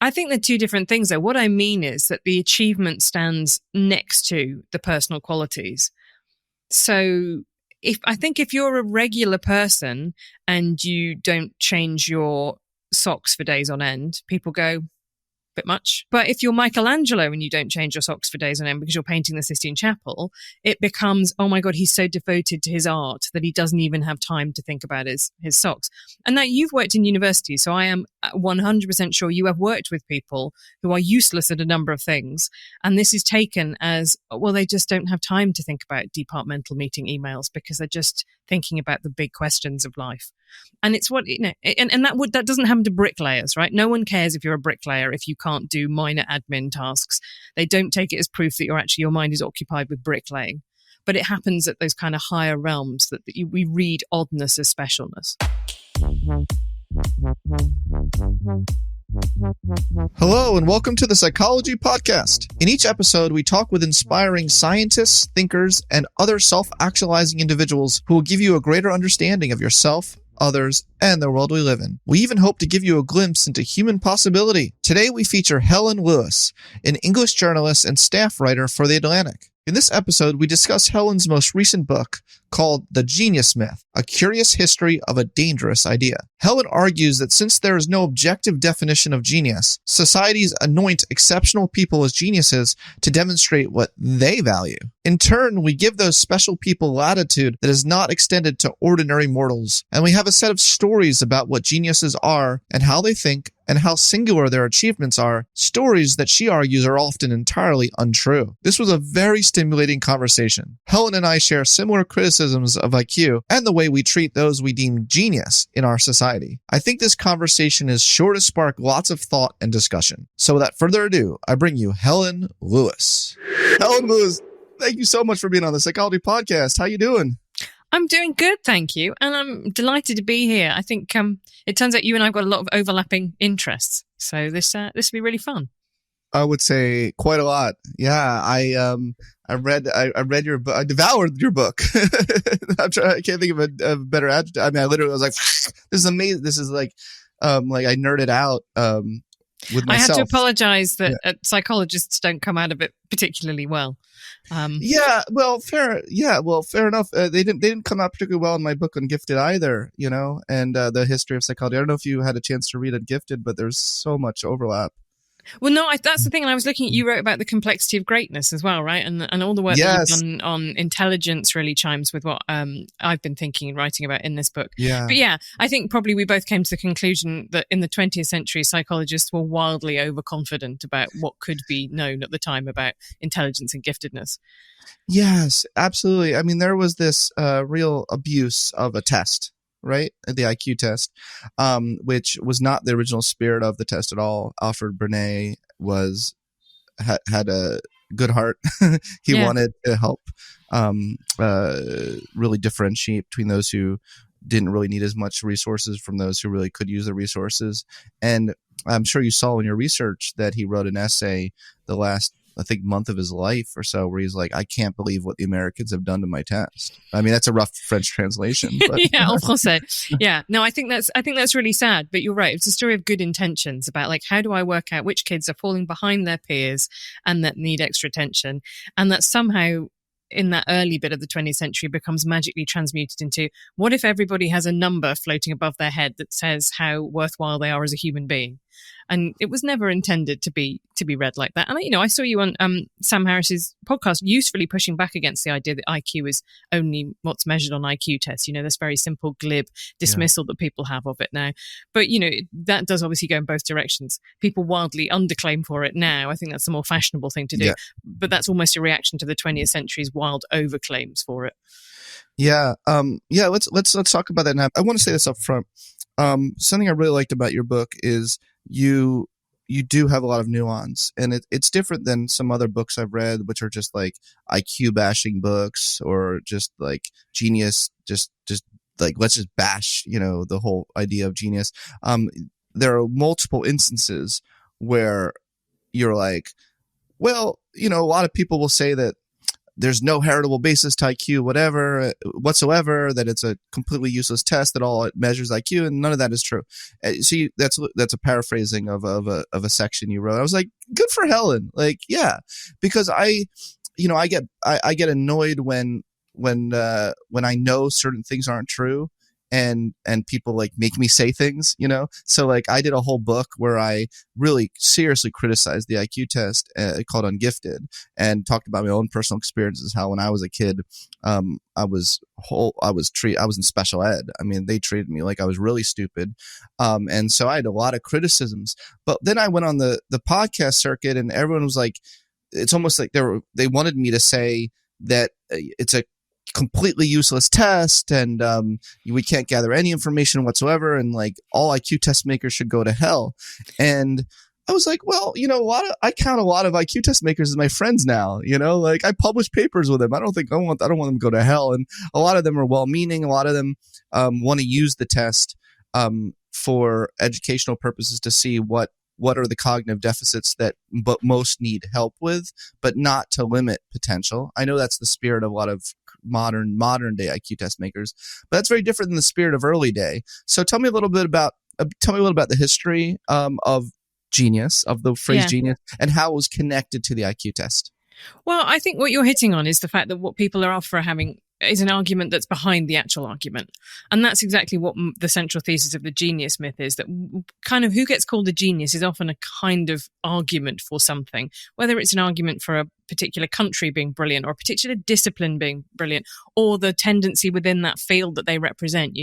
I think they're two different things, though. What I mean is that the achievement stands next to the personal qualities. So if you're a regular person and you don't change your socks for days on end, people go, bit much. But if you're Michelangelo and you don't change your socks for days on end because you're painting the Sistine Chapel, it becomes, oh my God, he's so devoted to his art that he doesn't even have time to think about his socks. And now you've worked in university, so I am 100% sure you have worked with people who are useless at a number of things. And this is taken as, well, they just don't have time to think about departmental meeting emails because they're just thinking about the big questions of life. And it's what, and that doesn't happen to bricklayers, right? No one cares if you're a bricklayer if you can't do minor admin tasks. They don't take it as proof that your mind is occupied with bricklaying. But it happens at those kind of higher realms that we read oddness as specialness. Hello and welcome to the Psychology Podcast. In each episode, we talk with inspiring scientists, thinkers, and other self-actualizing individuals who will give you a greater understanding of yourself, others, and the world we live in. We even hope to give you a glimpse into human possibility. Today, we feature Helen Lewis, an English journalist and staff writer for The Atlantic. In this episode, we discuss Helen's most recent book called The Genius Myth, A Curious History of a Dangerous Idea. Helen argues that since there is no objective definition of genius, societies anoint exceptional people as geniuses to demonstrate what they value. In turn, we give those special people latitude that is not extended to ordinary mortals, and we have a set of stories about what geniuses are and how they think and how singular their achievements are, stories that she argues are often entirely untrue. This was a very stimulating conversation. Helen and I share similar criticisms of IQ and the way we treat those we deem genius in our society. I think this conversation is sure to spark lots of thought and discussion. So without further ado, I bring you Helen Lewis. Helen Lewis, thank you so much for being on the Psychology Podcast. How you doing? I'm doing good, thank you. And I'm delighted to be here. I think it turns out you and I have got a lot of overlapping interests. So this will be really fun. I would say quite a lot. Yeah, I read your book. I devoured your book. I can't think of a better adjective. I mean, I literally was like, this is amazing. This is like I nerded out with myself. I had to apologize that psychologists don't come out of it particularly well. Fair enough. They didn't come out particularly well in my book on Gifted either, and the history of psychology. I don't know if you had a chance to read on Gifted, but there's so much overlap. Well, no, that's the thing. And I was looking at, you wrote about the complexity of greatness as well, right? And all the work that you've done on intelligence really chimes with what I've been thinking and writing about in this book. Yeah. But yeah, I think probably we both came to the conclusion that in the 20th century, psychologists were wildly overconfident about what could be known at the time about intelligence and giftedness. Yes, absolutely. I mean, there was this real abuse of a test, right? The IQ test, which was not the original spirit of the test at all. Alfred Binet had a good heart. He wanted to help really differentiate between those who didn't really need as much resources from those who really could use the resources. And I'm sure you saw in your research that he wrote an essay the last, I think, month of his life or so, where he's like, I can't believe what the Americans have done to my test. I mean, that's a rough French translation. But. Yeah, en français. Yeah, no, I think that's really sad. But you're right. It's a story of good intentions about like, how do I work out which kids are falling behind their peers and that need extra attention, and that somehow in that early bit of the 20th century becomes magically transmuted into, what if everybody has a number floating above their head that says how worthwhile they are as a human being? And it was never intended to be read like that. And I saw you on Sam Harris's podcast usefully pushing back against the idea that IQ is only what's measured on IQ tests. This very simple, glib dismissal that people have of it now. But that does obviously go in both directions. People wildly underclaim for it now. I think that's the more fashionable thing to do. Yeah. But that's almost a reaction to the 20th century's wild overclaims for it. Yeah. Let's talk about that now. I want to say this up front. Something I really liked about your book is you do have a lot of nuance, and it's different than some other books I've read, which are just like IQ bashing books or just like genius, just like, let's just bash, the whole idea of genius. There are multiple instances where you're like, well, a lot of people will say that there's no heritable basis to IQ, whatsoever, that it's a completely useless test, that all it measures IQ, and none of that is true. See, that's a paraphrasing of a section you wrote. I was like, good for Helen. Like, yeah, because I get annoyed when I know certain things aren't true, and people like make me say things, so like I did a whole book where I really seriously criticized the IQ test, called Ungifted, and talked about my own personal experiences, how when I was a kid, I was in special ed. I mean, they treated me like I was really stupid, and so I had a lot of criticisms. But then I went on the podcast circuit, and everyone was like, it's almost like they wanted me to say that it's a completely useless test, and we can't gather any information whatsoever, and like all IQ test makers should go to hell. And I was like, well, I count a lot of IQ test makers as my friends now. Like I publish papers with them. I don't want them to go to hell. And a lot of them are well-meaning. A lot of them want to use the test for educational purposes to see what are the cognitive deficits that most need help with, but not to limit potential. I know that's the spirit of a lot of modern day IQ test makers, but that's very different than the spirit of early day. So tell me a little bit about the history of genius, of the phrase genius, and how it was connected to the IQ test. Well, I think what you're hitting on is the fact that what people are after having is an argument that's behind the actual argument. And that's exactly what the central thesis of the genius myth is, that kind of who gets called a genius is often a kind of argument for something, whether it's an argument for a particular country being brilliant or a particular discipline being brilliant, or the tendency within that field that they represent,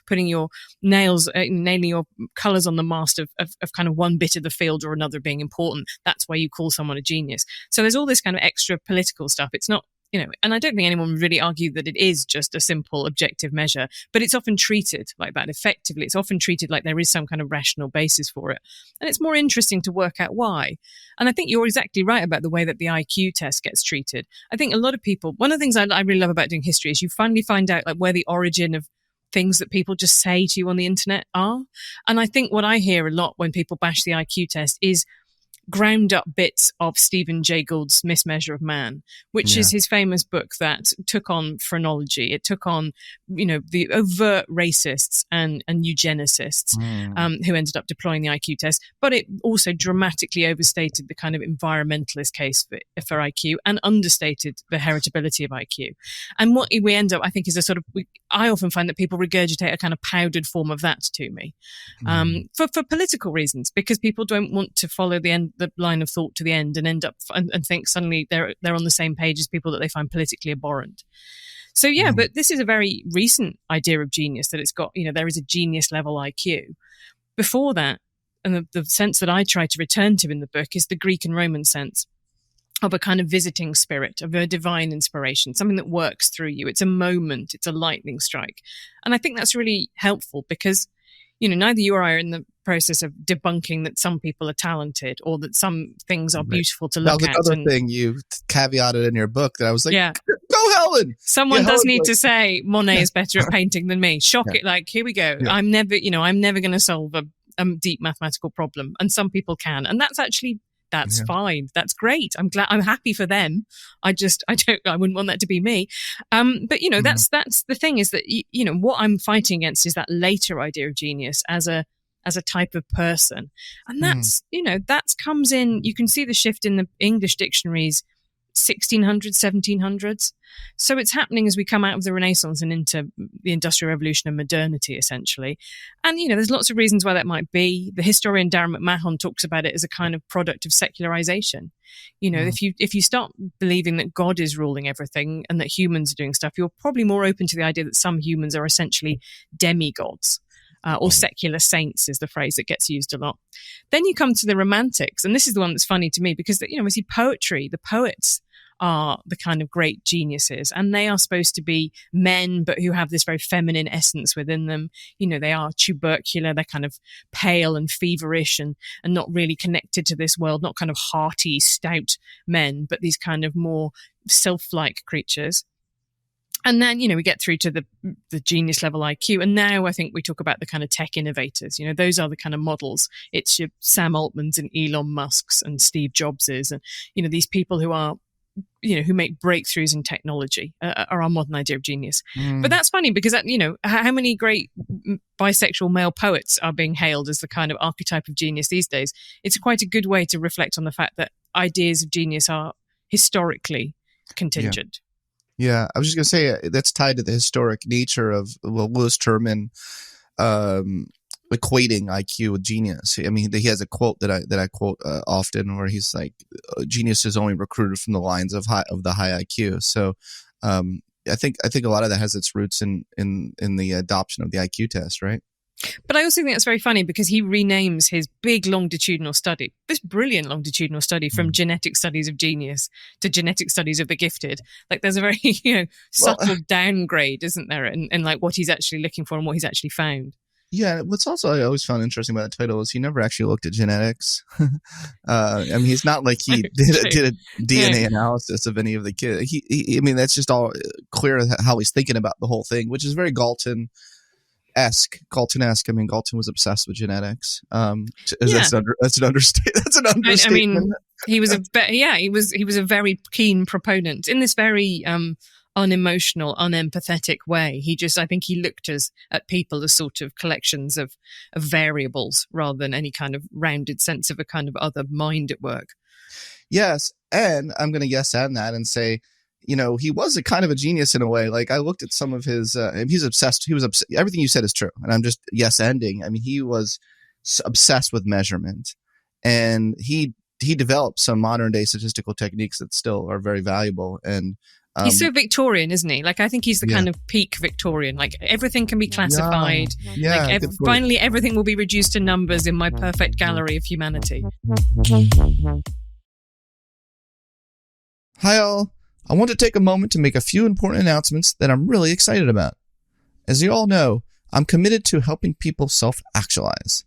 putting your nailing your colors on the mast of kind of one bit of the field or another being important. That's why you call someone a genius. So there's all this kind of extra political stuff. It's not, and I don't think anyone would really argue that it is just a simple objective measure, but it's often treated like that effectively. It's often treated like there is some kind of rational basis for it. And it's more interesting to work out why. And I think you're exactly right about the way that the IQ test gets treated. I think a lot of people, one of the things I really love about doing history is you finally find out like where the origin of things that people just say to you on the internet are. And I think what I hear a lot when people bash the IQ test is ground up bits of Stephen Jay Gould's Mismeasure of Man, which is his famous book that took on phrenology. It took on, the overt racists and eugenicists who ended up deploying the IQ test, but it also dramatically overstated the kind of environmentalist case for IQ and understated the heritability of IQ. And what we end up, I think, is I often find that people regurgitate a kind of powdered form of that to me for political reasons, because people don't want to follow the line of thought to the end and end up and think suddenly they're on the same page as people that they find politically abhorrent. So but this is a very recent idea of genius, that it's got, there is a genius level IQ. Before that, and the sense that I try to return to in the book is the Greek and Roman sense of a kind of visiting spirit, of a divine inspiration, something that works through you. It's a moment, it's a lightning strike. And I think that's really helpful because, neither you or I are in the process of debunking that some people are talented or that some things are beautiful to look at. That was another thing you caveated in your book that I was like, go Helen! Someone does need to say Monet is better at painting than me. Shock it, like, here we go. Yeah. I'm never going to solve a deep mathematical problem. And some people can. And that's fine. That's great. I'm happy for them. I wouldn't want that to be me. But that's the thing, is that, what I'm fighting against is that later idea of genius as a type of person. And that's, that comes in, you can see the shift in the English dictionaries, 1600s, 1700s. So it's happening as we come out of the Renaissance and into the Industrial Revolution and modernity, essentially. And, there's lots of reasons why that might be. The historian Darren McMahon talks about it as a kind of product of secularization. If you start believing that God is ruling everything and that humans are doing stuff, you're probably more open to the idea that some humans are essentially demigods. Or secular saints is the phrase that gets used a lot. Then you come to the Romantics, and this is the one that's funny to me because, we see poetry, the poets are the kind of great geniuses, and they are supposed to be men, but who have this very feminine essence within them. They are tubercular, they're kind of pale and feverish and not really connected to this world, not kind of hearty, stout men, but these kind of more sylph-like creatures. And then, we get through to the genius level IQ. And now I think we talk about the kind of tech innovators. Those are the kind of models. It's your Sam Altmans and Elon Musks and Steve Jobses and, these people who are who make breakthroughs in technology are our modern idea of genius. Mm. But that's funny because how many great bisexual male poets are being hailed as the kind of archetype of genius these days? It's quite a good way to reflect on the fact that ideas of genius are historically contingent. Yeah, I was just going to say that's tied to the historic nature of Lewis Terman equating IQ with genius. I mean, he has a quote that I quote often, where he's like, "Genius is only recruited from the lines of the high IQ." So, I think a lot of that has its roots in the adoption of the IQ test, right? But I also think that's very funny because he renames his big longitudinal study, this brilliant longitudinal study, from genetic studies of genius to genetic studies of the gifted. Like there's a very subtle downgrade, isn't there, in like what he's actually looking for and what he's actually found. Yeah, what's also I always found interesting about the title is he never actually looked at genetics. I mean, he's not like he did a DNA analysis of any of the kids. I mean, that's just all clear how he's thinking about the whole thing, which is very Galton-esque. I mean, Galton was obsessed with genetics. That's an understatement. That's an understatement. I mean, he was a very keen proponent in this very unemotional, unempathetic way. I think he looked at people as sort of collections of variables rather than any kind of rounded sense of a kind of other mind at work. Yes, and I'm going to yes and that and say, he was a kind of a genius in a way. Like I looked at some of his, he's obsessed. He was everything you said is true, and I'm just yes ending. I mean, he was obsessed with measurement, and he developed some modern day statistical techniques that still are very valuable. And he's so Victorian, isn't he? Like, I think he's the kind of peak Victorian. Like, everything can be classified. Yeah. Like, finally, everything will be reduced to numbers in my perfect gallery of humanity. Hi, all. I want to take a moment to make a few important announcements that I'm really excited about. As you all know, I'm committed to helping people self-actualize.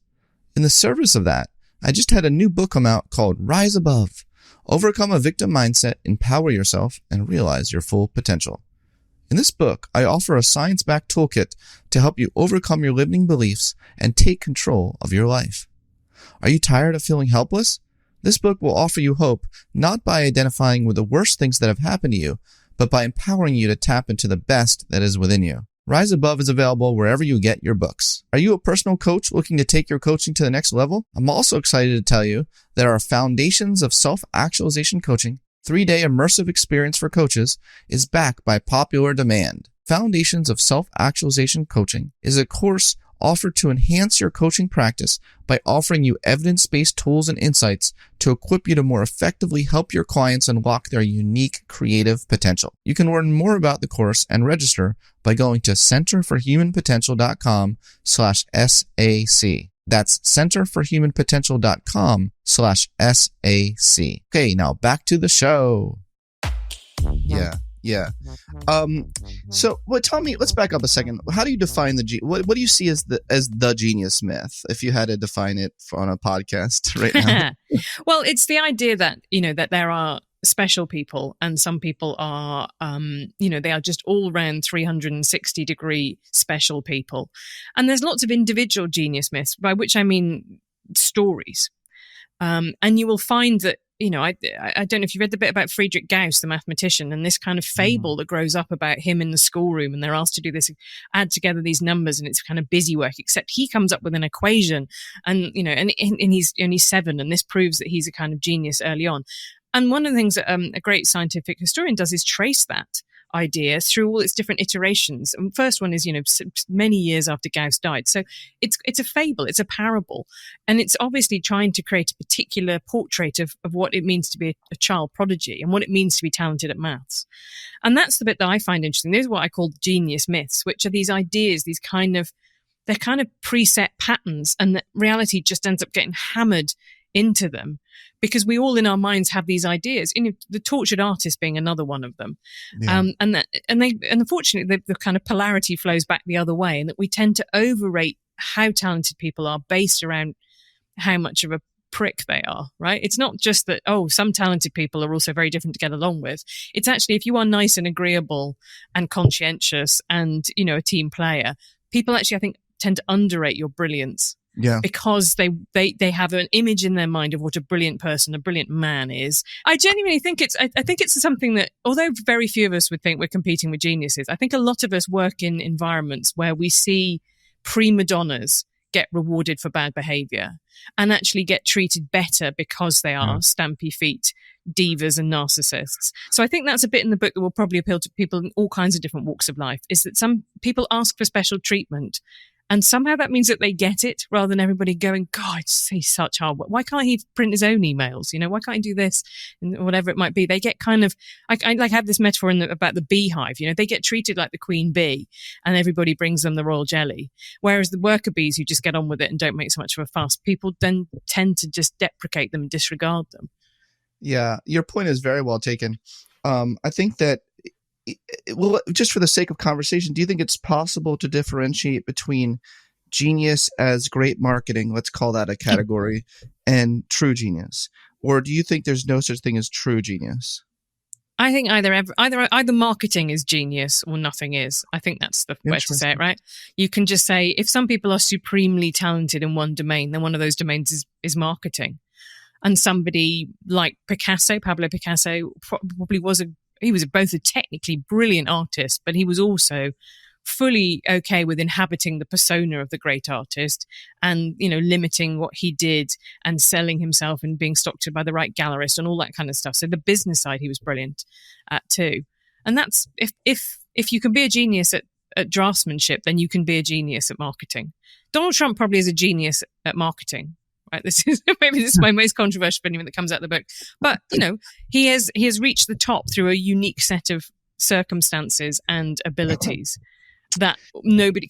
In the service of that, I just had a new book come out called Rise Above. Overcome a victim mindset, empower yourself, and realize your full potential. In this book, I offer a science-backed toolkit to help you overcome your limiting beliefs and take control of your life. Are you tired of feeling helpless? This book will offer you hope, not by identifying with the worst things that have happened to you, but by empowering you to tap into the best that is within you. Rise Above is available wherever you get your books. Are you a personal coach looking to take your coaching to the next level? I'm also excited to tell you that our Foundations of Self-Actualization Coaching 3-day immersive experience for coaches is back by popular demand. Foundations of Self-Actualization Coaching is a course offered to enhance your coaching practice by offering you evidence-based tools and insights to equip you to more effectively help your clients unlock their unique creative potential. You can learn more about the course and register by going to centerforhumanpotential.com/SAC. That's centerforhumanpotential.com/SAC. Okay, now back to the show. Yeah. So, tell me. Let's back up a second. How do you define what do you see as the genius myth? If you had to define it on a podcast right now. Well, it's the idea that that there are special people, and some people are, they are just all round 360-degree special people, and there's lots of individual genius myths, by which I mean stories, and you will find that. I don't know if you read the bit about Friedrich Gauss, the mathematician, and this kind of fable that grows up about him in the schoolroom, and they're asked to do this, add together these numbers, and it's kind of busy work, except he comes up with an equation, and he's only 7, and this proves that he's a kind of genius early on. And one of the things that a great scientific historian does is trace that idea through all its different iterations. And first one is, many years after Gauss died. So it's a fable, it's a parable. And it's obviously trying to create a particular portrait of what it means to be a child prodigy and what it means to be talented at maths. And that's the bit that I find interesting. This is what I call genius myths, which are these ideas, they're kind of preset patterns, and that reality just ends up getting hammered into them because we all in our minds have these ideas. The tortured artist being another one of them. Yeah. And unfortunately the kind of polarity flows back the other way, and that we tend to overrate how talented people are based around how much of a prick they are, right? It's not just that, some talented people are also very different to get along with. It's actually, if you are nice and agreeable and conscientious and, a team player, people actually, I think, tend to underrate your brilliance Yeah. because they have an image in their mind of what a brilliant person, a brilliant man is. I genuinely think I think it's something that, although very few of us would think we're competing with geniuses, I think a lot of us work in environments where we see prima donnas get rewarded for bad behavior and actually get treated better because they are stampy feet divas and narcissists. So I think that's a bit in the book that will probably appeal to people in all kinds of different walks of life, is that some people ask for special treatment and somehow that means that they get it rather than everybody going, God, he's such hard work. Why can't he print his own emails? Why can't he do this? And whatever it might be. They get kind of, I like have this metaphor about the beehive. They get treated like the queen bee and everybody brings them the royal jelly. Whereas the worker bees who just get on with it and don't make so much of a fuss, people then tend to just deprecate them and disregard them. Yeah, your point is very well taken. I think that, well, just for the sake of conversation, do you think it's possible to differentiate between genius as great marketing, let's call that a category, and true genius? Or do you think there's no such thing as true genius? I think either marketing is genius or nothing is. I think that's the way to say it, right? You can just say, if some people are supremely talented in one domain, then one of those domains is marketing. And somebody like Pablo Picasso, probably he was both a technically brilliant artist, but he was also fully okay with inhabiting the persona of the great artist and, limiting what he did and selling himself and being stocked by the right gallerist and all that kind of stuff. So the business side, he was brilliant at too. And that's, if you can be a genius at draftsmanship, then you can be a genius at marketing. Donald Trump probably is a genius at marketing. Right, this is my most controversial opinion that comes out of the book, but he has reached the top through a unique set of circumstances and abilities that nobody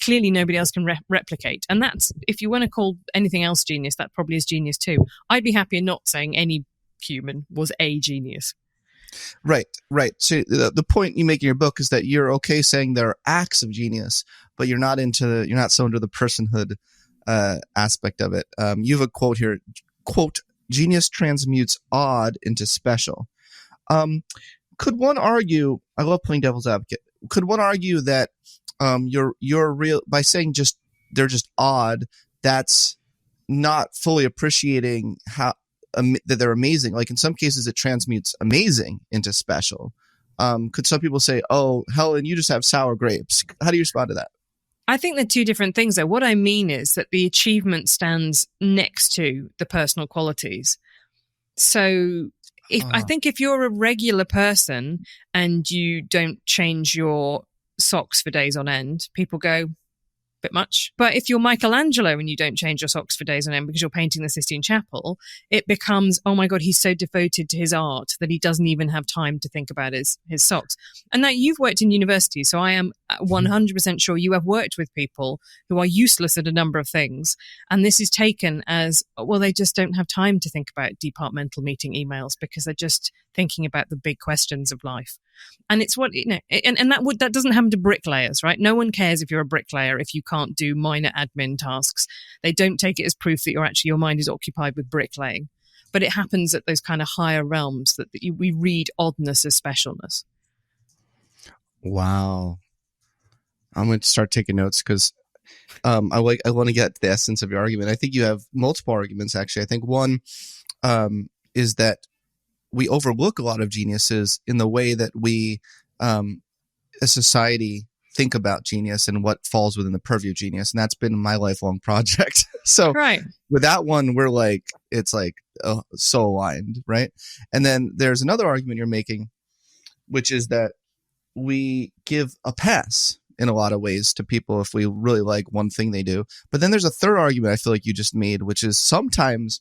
else can replicate. And that's, if you want to call anything else genius, that probably is genius too. I'd be happier not saying any human was a genius. Right. So the point you make in your book is that you're okay saying there are acts of genius, but you're not so into the personhood aspect of it. You have a quote here, quote, "Genius transmutes odd into special." Could one argue, I love playing devil's advocate, could one argue that you're real by saying they're just odd, that's not fully appreciating how that they're amazing? Like in some cases it transmutes amazing into special. Could some people say, "Oh, Helen, you just have sour grapes"? How do you respond to that? I think they're two different things, though. What I mean is that the achievement stands next to the personal qualities. So I think if you're a regular person and you don't change your socks for days on end, people go, bit much. But if you're Michelangelo and you don't change your socks for days on end because you're painting the Sistine Chapel, it becomes, oh my God, he's so devoted to his art that he doesn't even have time to think about his socks. And now you've worked in university, so I am 100% sure you have worked with people who are useless at a number of things. And this is taken as, well, they just don't have time to think about departmental meeting emails because they're just thinking about the big questions of life. And it's what, and that doesn't happen to bricklayers, right? No one cares if you're a bricklayer if you can't do minor admin tasks. They don't take it as proof that your mind is occupied with bricklaying. But it happens at those kind of higher realms that we read oddness as specialness. Wow. I'm going to start taking notes because I want to get to the essence of your argument. I think you have multiple arguments, actually. I think one is that we overlook a lot of geniuses in the way that we, as society, think about genius and what falls within the purview of genius. And that's been my lifelong project. So right. With that one, it's so aligned, right? And then there's another argument you're making, which is that we give a pass in a lot of ways to people if we really like one thing they do. But then there's a third argument I feel like you just made, which is sometimes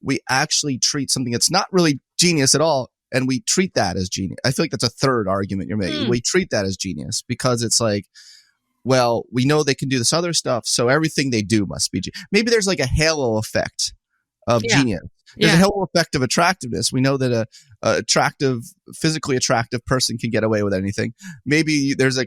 we actually treat something that's not really genius at all, and we treat that as genius. I feel like that's a third argument you're making. We treat that as genius because it's like, well, we know they can do this other stuff, so everything they do must be genius. Maybe there's like a halo effect of genius. There's a halo effect of attractiveness. We know that a physically attractive person can get away with anything. Maybe there's a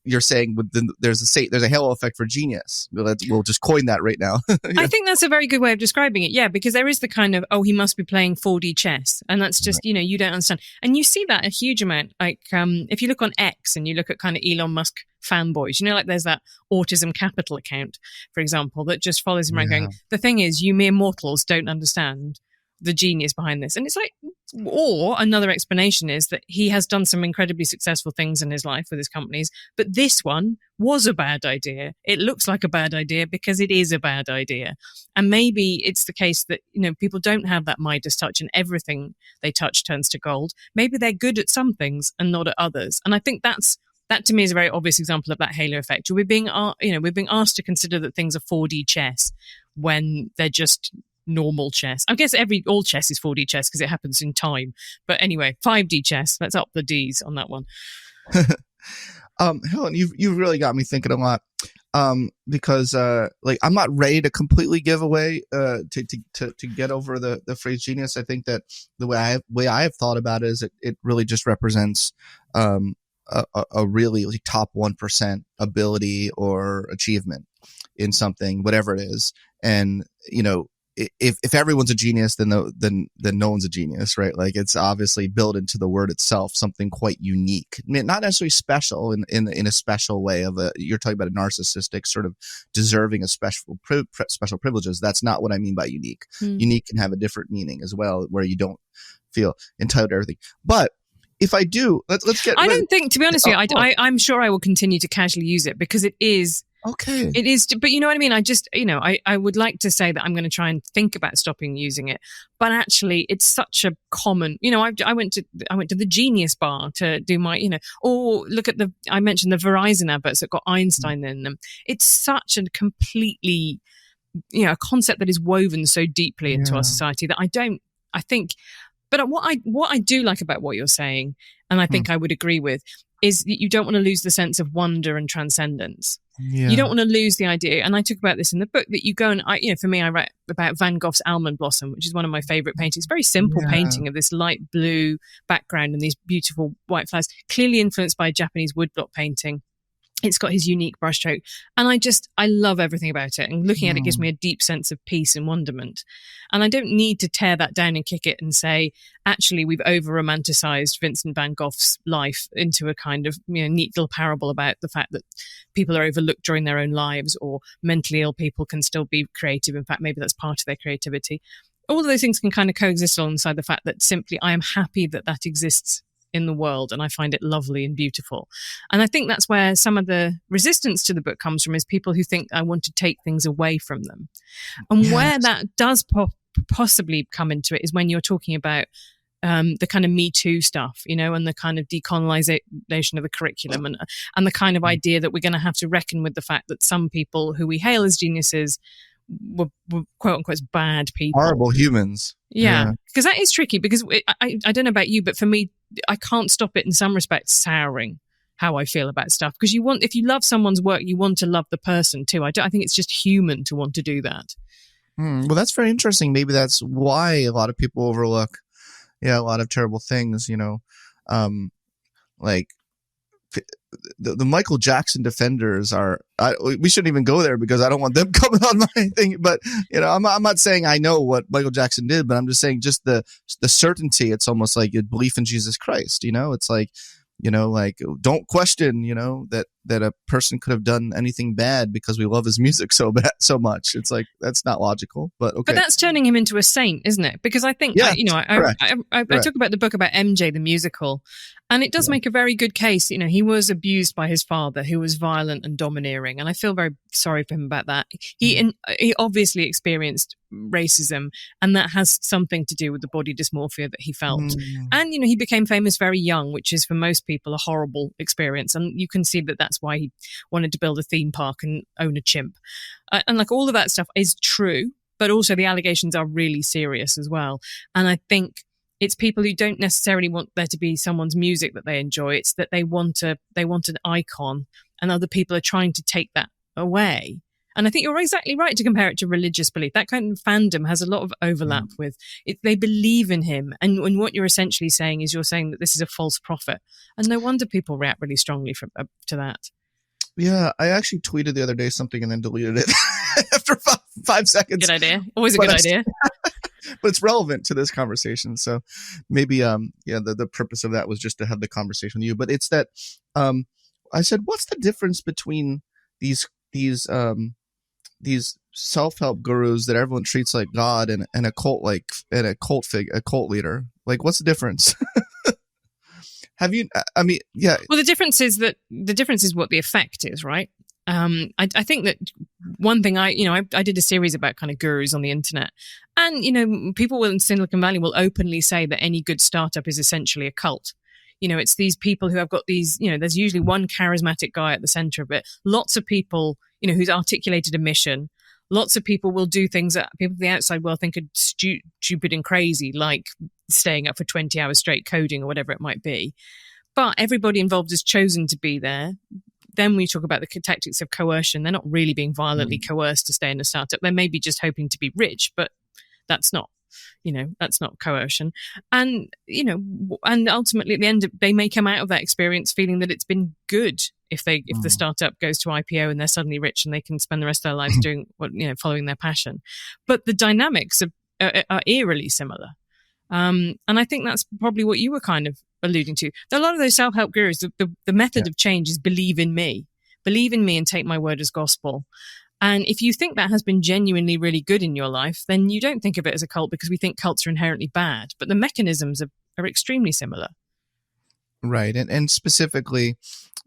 you're saying there's a halo effect for genius. We'll just coin that right now. Yeah. I think that's a very good way of describing it. Yeah, because there is the kind of, he must be playing 4D chess. And that's just, you don't understand. And you see that a huge amount. Like, if you look on X and you look at kind of Elon Musk fanboys, like there's that Autism Capital account, for example, that just follows him around going, the thing is, you mere mortals don't understand the genius behind this. And it's like, or another explanation is that he has done some incredibly successful things in his life with his companies, but this one was a bad idea. It looks like a bad idea because it is a bad idea. And maybe it's the case that, people don't have that Midas touch and everything they touch turns to gold. Maybe they're good at some things and not at others. And I think that to me is a very obvious example of that halo effect. We're being asked to consider that things are 4D chess when they're just normal chess. I guess all chess is 4D chess because it happens in time. But anyway, 5D chess. Let's up the Ds on that one. Helen, you've really got me thinking a lot. Because I'm not ready to completely give away to get over the phrase genius. I think that the way I have thought about it is it really just represents a really top 1% ability or achievement in something, whatever it is. And if everyone's a genius, then no one's a genius, right? Like, it's obviously built into the word itself, something quite unique. I mean, not necessarily special in a special way you're talking about a narcissistic sort of deserving of special privileges. That's not what I mean by unique. Unique can have a different meaning as well, where you don't feel entitled to everything. But if I do, let's get. I don't think, to be honest with you, I'm sure I will continue to casually use it because it is. Okay. It is, but you know what I mean? I just, I would like to say that I'm going to try and think about stopping using it, but actually it's such a common, I went to the Genius Bar to do my, or look at I mentioned the Verizon adverts that got Einstein in them. It's such a completely, a concept that is woven so deeply into our society that but what I do like about what you're saying, and I think I would agree with, is that you don't want to lose the sense of wonder and transcendence. Yeah. You don't want to lose the idea. And I talk about this in the book that you go and for me, I write about Van Gogh's Almond Blossom, which is one of my favorite paintings. Very simple painting of this light blue background and these beautiful white flowers, clearly influenced by a Japanese woodblock painting. It's got his unique brushstroke. And I love everything about it. And looking at it gives me a deep sense of peace and wonderment. And I don't need to tear that down and kick it and say, actually, we've over-romanticized Vincent van Gogh's life into a kind of neat little parable about the fact that people are overlooked during their own lives, or mentally ill people can still be creative. In fact, maybe that's part of their creativity. All of those things can kind of coexist alongside the fact that simply I am happy that exists in the world, and I find it lovely and beautiful. And I think that's where some of the resistance to the book comes from, is people who think I want to take things away from them. And where that does possibly come into it is when you're talking about the kind of Me Too stuff, and the kind of decolonization of the curriculum, and the kind of idea that we're going to have to reckon with the fact that some people who we hail as geniuses were quote unquote bad people, horrible humans. Yeah, because that is tricky. Because I don't know about you, but for me, I can't stop it in some respects souring how I feel about stuff. Because if you love someone's work, you want to love the person too. I think it's just human to want to do that. Well, that's very interesting. Maybe that's why a lot of people overlook, a lot of terrible things. Like the Michael Jackson defenders are. We shouldn't even go there because I don't want them coming on my thing. But I'm not saying I know what Michael Jackson did, but I'm just saying just the certainty. It's almost like a belief in Jesus Christ. It's like. Don't question, that a person could have done anything bad because we love his music so much. It's like, that's not logical, but okay. But that's turning him into a saint, isn't it? Because I think, I talk about the book about MJ, the musical, and it does make a very good case. He was abused by his father, who was violent and domineering. And I feel very sorry for him about that. He obviously experienced racism, and that has something to do with the body dysmorphia that he felt. And, he became famous very young, which is for most people a horrible experience. And you can see that that's why he wanted to build a theme park and own a chimp. And like all of that stuff is true, but also the allegations are really serious as well. And I think it's people who don't necessarily want there to be someone's music that they enjoy. It's that they want an icon, and other people are trying to take that away. And I think you're exactly right to compare it to religious belief. That kind of fandom has a lot of overlap with it. They believe in him. And what you're essentially saying is you're saying that this is a false prophet. And no wonder people react really strongly to that. Yeah, I actually tweeted the other day something and then deleted it after 5 seconds. Good idea. Always a But good idea. but it's relevant to this conversation. So maybe the purpose of that was just to have the conversation with you. But it's that I said, what's the difference between these self-help gurus that everyone treats like God and a cult a cult leader? Like, what's the difference? Have you? I mean, yeah. Well, the difference is what the effect is, right? I think that one thing I did a series about kind of gurus on the internet, and people in Silicon Valley will openly say that any good startup is essentially a cult. It's these people who have got these. There's usually one charismatic guy at the center of it. Lots of people, who's articulated a mission. Lots of people will do things that people in the outside world think are stupid and crazy, like staying up for 20 hours straight coding or whatever it might be. But everybody involved has chosen to be there. Then we talk about the tactics of coercion. They're not really being violently coerced to stay in a startup. They may be just hoping to be rich, but that's not coercion. And, and ultimately at the end, they may come out of that experience feeling that it's been good if the startup goes to IPO and they're suddenly rich and they can spend the rest of their lives doing following their passion. But the dynamics are eerily similar. And I think that's probably what you were kind of alluding to. A lot of those self-help gurus, the method of change is believe in me and take my word as gospel. And if you think that has been genuinely really good in your life, then you don't think of it as a cult because we think cults are inherently bad. But the mechanisms are extremely similar. Right. And specifically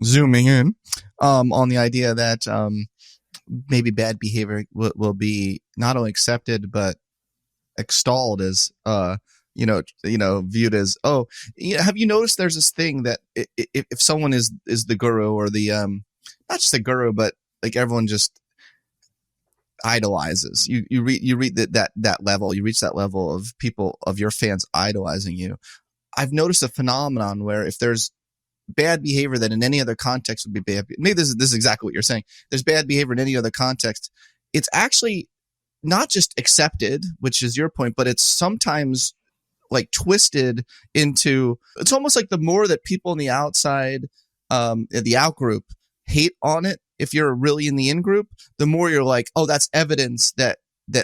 zooming in on the idea that maybe bad behavior will be not only accepted, but extolled as, viewed as, have you noticed there's this thing that if someone is the guru or the, not just the guru, but like everyone just idolizes you reach that level, you reach that level of people, of your fans idolizing you. I've noticed a phenomenon where if there's bad behavior that in any other context would be bad, maybe this is exactly what you're saying. There's bad behavior in any other context. It's actually not just accepted, which is your point, but it's sometimes like twisted into, it's almost like the more that people in the outside, the out group hate on it, if you're really in the in group, the more you're like, oh, that's evidence that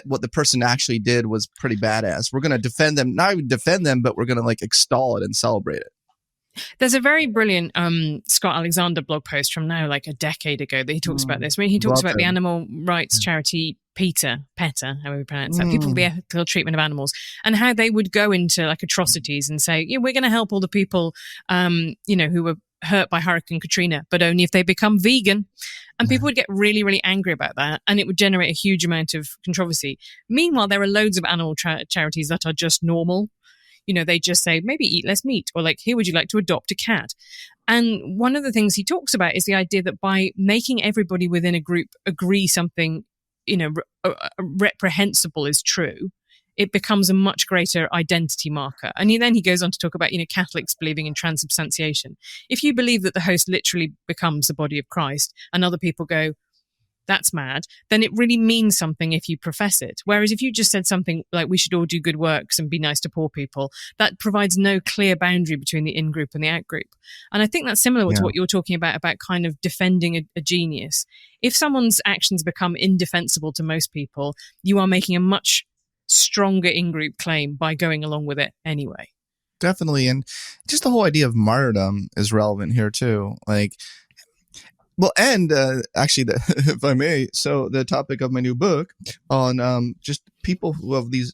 what the person actually did was pretty badass. We're going to defend them, not even defend them, but we're going to like extol it and celebrate it. There's a very brilliant Scott Alexander blog post from now like a decade ago that he talks about this. When he talks about the animal rights charity PETA, however you pronounce that, people for the ethical treatment of animals, and how they would go into like atrocities and say, we're going to help all the people, who were hurt by Hurricane Katrina, but only if they become vegan. And people would get really, really angry about that, and it would generate a huge amount of controversy. Meanwhile, there are loads of animal charities that are just normal. They just say, maybe eat less meat, or like, here, would you like to adopt a cat? And one of the things he talks about is the idea that by making everybody within a group agree something, reprehensible is true, it becomes a much greater identity marker. And then he goes on to talk about, Catholics believing in transubstantiation. If you believe that the host literally becomes the body of Christ and other people go, that's mad, then it really means something if you profess it. Whereas if you just said something like, we should all do good works and be nice to poor people, that provides no clear boundary between the in-group and the out-group. And I think that's similar to what you're talking about kind of defending a genius. If someone's actions become indefensible to most people, you are making a much stronger in-group claim by going along with it anyway. Definitely. And just the whole idea of martyrdom is relevant here too. Like, well, and actually, if I may, so the topic of my new book on just people who have these,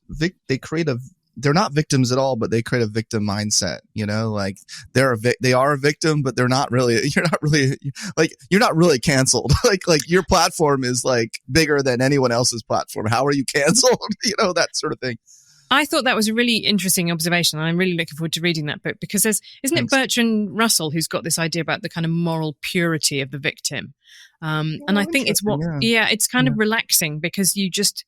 they're not victims at all, but they create a victim mindset. Like they are a victim, but they're not really. You're not really canceled. like your platform is like bigger than anyone else's platform. How are you canceled? That sort of thing. I thought that was a really interesting observation, and I'm really looking forward to reading that book because isn't it Bertrand Russell who's got this idea about the kind of moral purity of the victim? And I think it's it's kind of relaxing because you just,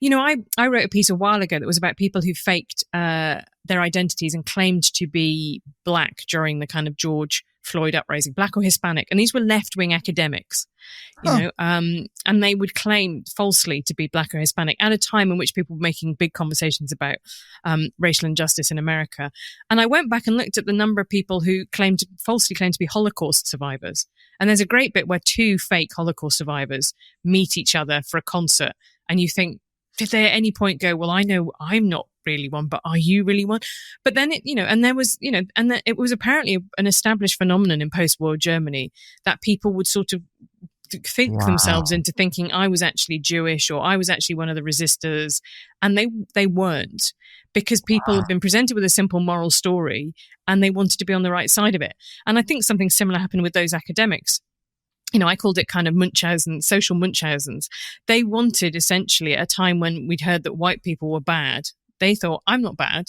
I wrote a piece a while ago that was about people who faked their identities and claimed to be Black during the kind of George Floyd uprising, black or Hispanic. And these were left-wing academics, Huh. and they would claim falsely to be black or Hispanic at a time in which people were making big conversations about racial injustice in America. And I went back and looked at the number of people who falsely claimed to be Holocaust survivors. And there's a great bit where two fake Holocaust survivors meet each other for a concert. And you think, did they at any point go, well, I know I'm not really one, but are you really one? But then and there was, and it was apparently an established phenomenon in post-war Germany that people would sort of think themselves into thinking I was actually Jewish or I was actually one of the resistors, and they weren't, because people had been presented with a simple moral story and they wanted to be on the right side of it. And I think something similar happened with those academics. I called it kind of Munchausen, social Munchausens. They wanted, essentially, at a time when we'd heard that white people were bad, they thought, I'm not bad,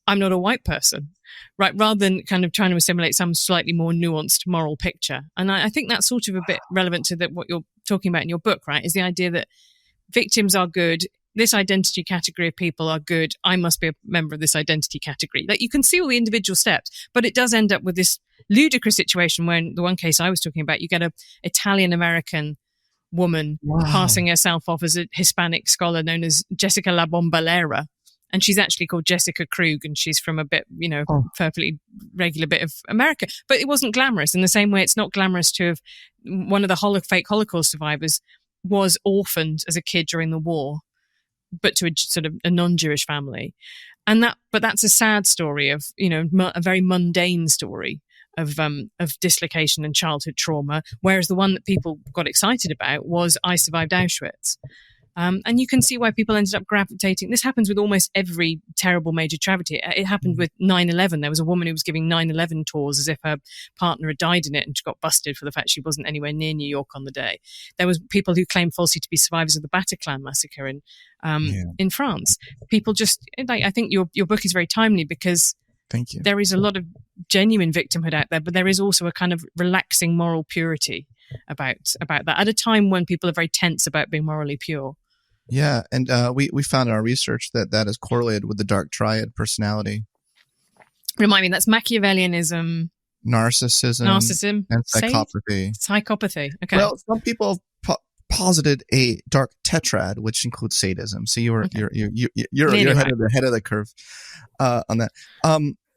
I'm not a white person, right? Rather than kind of trying to assimilate some slightly more nuanced moral picture. And I think that's sort of a bit relevant to what you're talking about in your book, right? Is the idea that victims are good, this identity category of people are good, I must be a member of this identity category. Like, you can see all the individual steps, but it does end up with this ludicrous situation when the one case I was talking about, you get a Italian-American woman passing herself off as a Hispanic scholar known as Jessica La Bombalera. And she's actually called Jessica Krug, and she's from a bit, perfectly regular bit of America. But it wasn't glamorous in the same way it's not glamorous to have one of the fake Holocaust survivors was orphaned as a kid during the war, but to a sort of a non-Jewish family. But that's a sad story of, a very mundane story of dislocation and childhood trauma. Whereas the one that people got excited about was I survived Auschwitz. And you can see why people ended up gravitating. This happens with almost every terrible major tragedy. It happened with 9/11. There was a woman who was giving 9/11 tours as if her partner had died in it, and she got busted for the fact she wasn't anywhere near New York on the day. There was people who claimed falsely to be survivors of the Bataclan massacre in France. People just, I think your book is very timely because Thank you. There is a lot of genuine victimhood out there, but there is also a kind of relaxing moral purity about that at a time when people are very tense about being morally pure. Yeah, and we found in our research that is correlated with the dark triad personality. Remind me, that's Machiavellianism, narcissism, and psychopathy. Psychopathy. Okay. Well, some people posited a dark tetrad, which includes sadism. So you're ahead of the curve on that.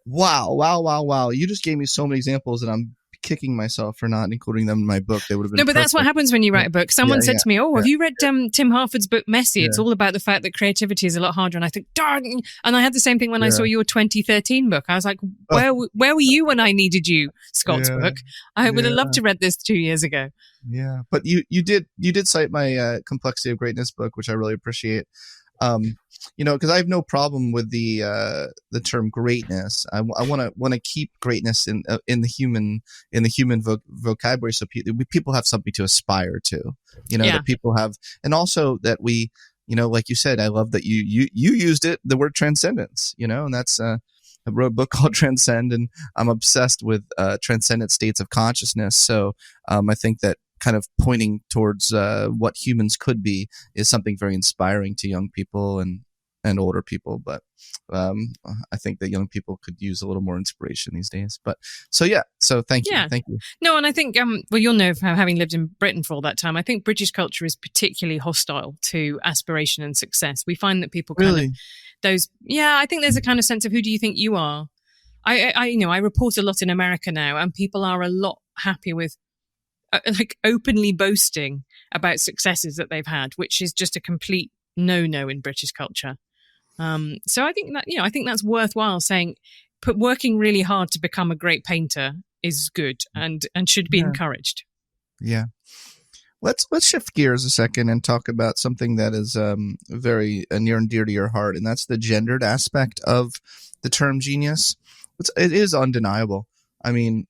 Wow! You just gave me so many examples, and I'm kicking myself for not including them in my book. They would have been. No, but that's what happens when you write a book. Someone said to me, "Oh, have you read Tim Harford's book Messy? It's all about the fact that creativity is a lot harder." And I think, darn. And I had the same thing when I saw your 2013 book. I was like, where were you when I needed you, Scott's book? I would have loved to read this 2 years ago. Yeah, but you did cite my Complexity of Greatness book, which I really appreciate. Because I have no problem with the term greatness. I want to keep greatness in the human vocabulary, so people have something to aspire to. That people have, and also that we, like you said, I love that you used the word transcendence. And that's I wrote a book called Transcend, and I'm obsessed with transcendent states of consciousness. So I think that kind of pointing towards what humans could be is something very inspiring to young people and older people. But I think that young people could use a little more inspiration these days. But so thank you. Thank you. No, and I think you'll know, having lived in Britain for all that time, I think British culture is particularly hostile to aspiration and success. We find that people I think there's a kind of sense of, who do you think you are? I report a lot in America now, and people are a lot happier with openly boasting about successes that they've had, which is just a complete no in British culture. So I think that I think that's worthwhile saying. Working really hard to become a great painter is good and should be encouraged. Yeah. Let's shift gears a second and talk about something that is very near and dear to your heart, and that's the gendered aspect of the term genius. It is undeniable. I mean,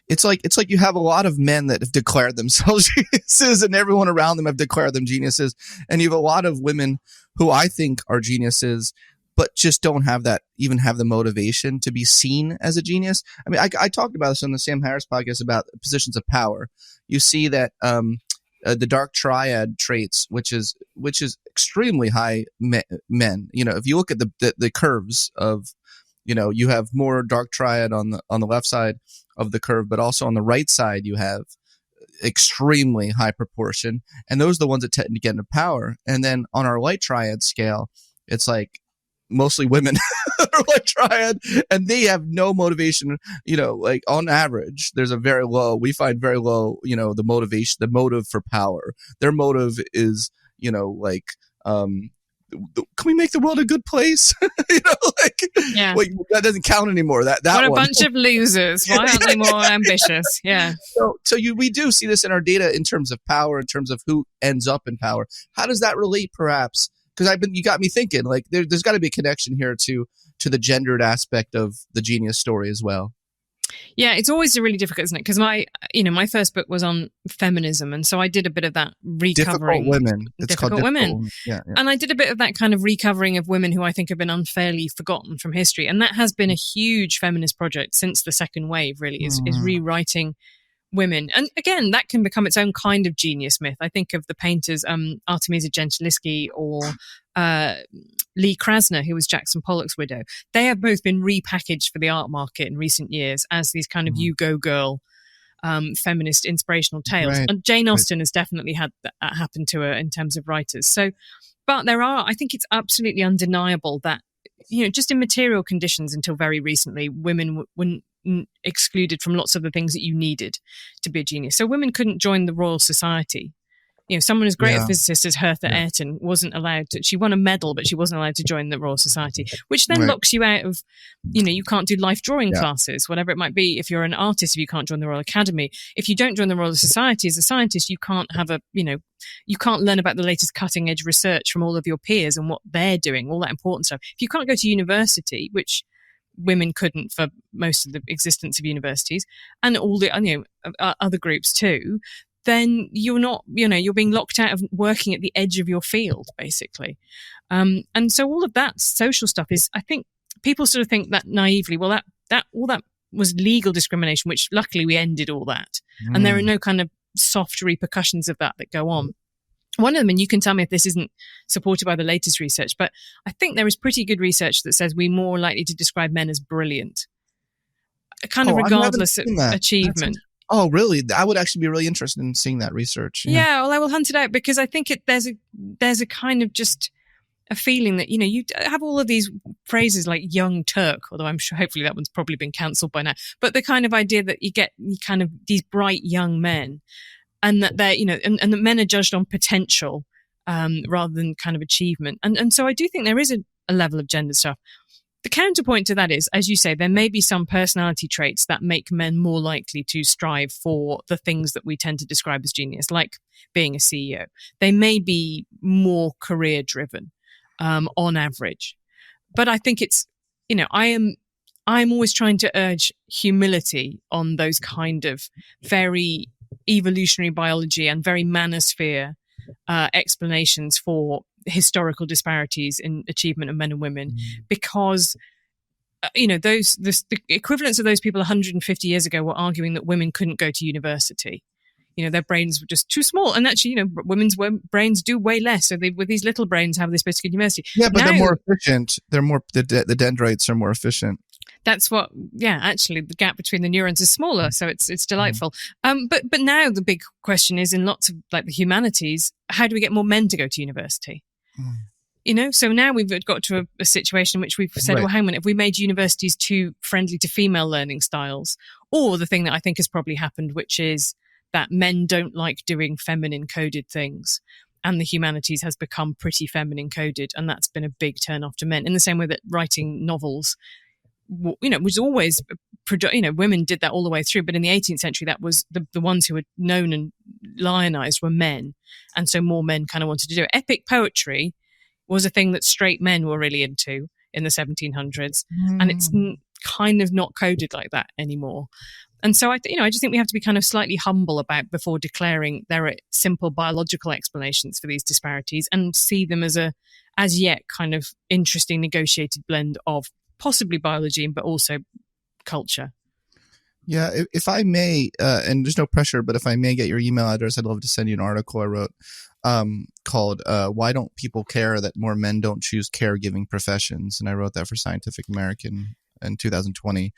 it's like you have a lot of men that have declared themselves geniuses, and everyone around them have declared them geniuses. And you have a lot of women who I think are geniuses, but just don't have the motivation to be seen as a genius. I mean, I talked about this on the Sam Harris podcast about positions of power. You see that the dark triad traits, which is extremely high men. If you look at the curves of, you have more dark triad on the left side, of the curve, but also on the right side, you have extremely high proportion. And those are the ones that tend to get into power. And then on our light triad scale, it's like mostly women are like triad, and they have no motivation, like on average, we find very low, the motivation, the motive for power. Their motive is, can we make the world a good place? Yeah. Like that doesn't count anymore. That what a one. bunch of losers. Why aren't they more ambitious? Yeah. We do see this in our data in terms of power, in terms of who ends up in power. How does that relate, perhaps? Because you got me thinking. Like there's got to be a connection here to the gendered aspect of the genius story as well. Yeah, it's always really difficult, isn't it? Because my first book was on feminism, and so I did a bit of that recovering. Difficult women. It's difficult called women. Difficult. Yeah. And I did a bit of that kind of recovering of women who I think have been unfairly forgotten from history, and that has been a huge feminist project since the second wave. Really, is rewriting women, and again, that can become its own kind of genius myth. I think of the painters Artemisia Gentileschi or Lee Krasner, who was Jackson Pollock's widow. They have both been repackaged for the art market in recent years as these kind of you go girl feminist inspirational tales. Right. And Jane Austen has definitely had that happen to her in terms of writers. So, but I think it's absolutely undeniable that, just in material conditions until very recently, women were excluded from lots of the things that you needed to be a genius. So women couldn't join the Royal Society. Someone as great a physicist as Hertha Ayrton wasn't allowed to. She won a medal, but she wasn't allowed to join the Royal Society, which then locks you out of, you can't do life drawing classes, whatever it might be. If you're an artist, if you can't join the Royal Academy, if you don't join the Royal Society as a scientist, you can't have you can't learn about the latest cutting edge research from all of your peers and what they're doing, all that important stuff. If you can't go to university, which women couldn't for most of the existence of universities, and all the other groups too, then you're not, you're being locked out of working at the edge of your field, basically. And so all of that social stuff is, I think people sort of think that naively, well, that all that was legal discrimination, which luckily we ended all that. And there are no kind of soft repercussions of that go on. One of them, and you can tell me if this isn't supported by the latest research, but I think there is pretty good research that says we're more likely to describe men as brilliant, kind of regardless of achievement. Oh, really? I would actually be really interested in seeing that research. Yeah, well, I will hunt it out because I think there's a kind of just a feeling that, you have all of these phrases like young Turk, although I'm sure hopefully that one's probably been cancelled by now, but the kind of idea that you get kind of these bright young men and that they're, and that men are judged on potential rather than kind of achievement. And so I do think there is a level of gender stuff. The counterpoint to that is, as you say, there may be some personality traits that make men more likely to strive for the things that we tend to describe as genius, like being a CEO. They may be more career driven on average. But I think it's, I'm always trying to urge humility on those kind of very evolutionary biology and very manosphere explanations for historical disparities in achievement of men and women, because the equivalents of those people 150 years ago were arguing that women couldn't go to university. Their brains were just too small, and actually, women's brains do way less. So with these little brains, how are they supposed to get to university? Yeah, but they're more efficient. The dendrites are more efficient. That's what, actually the gap between the neurons is smaller. So it's delightful. But now the big question is, in lots of like the humanities, how do we get more men to go to university? So now we've got to a situation in which we've said, well, hang on a minute, if we made universities too friendly to female learning styles, or the thing that I think has probably happened, which is that men don't like doing feminine coded things, and the humanities has become pretty feminine coded, and that's been a big turn off to men, in the same way that writing novels, was always, women did that all the way through. But in the 18th century, that was the ones who were known and lionized were men. And so more men kind of wanted to do it. Epic poetry was a thing that straight men were really into in the 1700s. And it's kind of not coded like that anymore. And so I just think we have to be kind of slightly humble about before declaring there are simple biological explanations for these disparities, and see them as yet kind of interesting negotiated blend of possibly biology, but also culture. Yeah, if I may, and there's no pressure, but if I may get your email address, I'd love to send you an article I wrote called Why Don't People Care That More Men Don't Choose Caregiving Professions? And I wrote that for Scientific American. in 2020.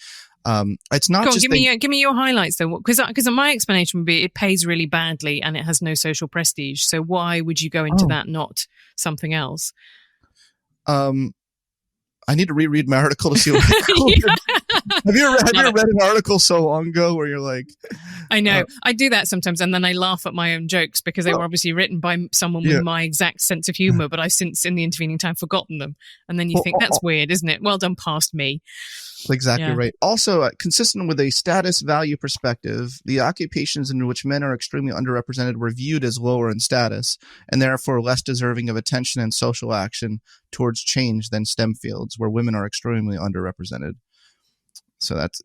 It's not Go on, just give me your highlights though, because my explanation would be it pays really badly and it has no social prestige. So why would you go into that, not something else? I need to reread my article to see what Have you read an article so long ago where you're like... I know. I do that sometimes, and then I laugh at my own jokes because they were obviously written by someone with my exact sense of humor, but I've since, in the intervening time, forgotten them. And then you think, that's weird, isn't it? Well done, past me. Exactly right. Also, consistent with a status value perspective, the occupations in which men are extremely underrepresented were viewed as lower in status and therefore less deserving of attention and social action towards change than STEM fields, where women are extremely underrepresented. So that's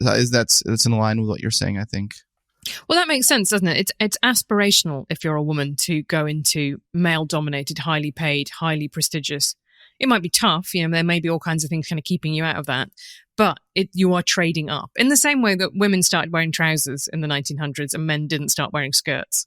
in line with what you're saying, I think. Well, that makes sense, doesn't it? It's aspirational if you're a woman to go into male-dominated, highly paid, highly prestigious. It might be tough, there may be all kinds of things kind of keeping you out of that, but you are trading up in the same way that women started wearing trousers in the 1900s and men didn't start wearing skirts,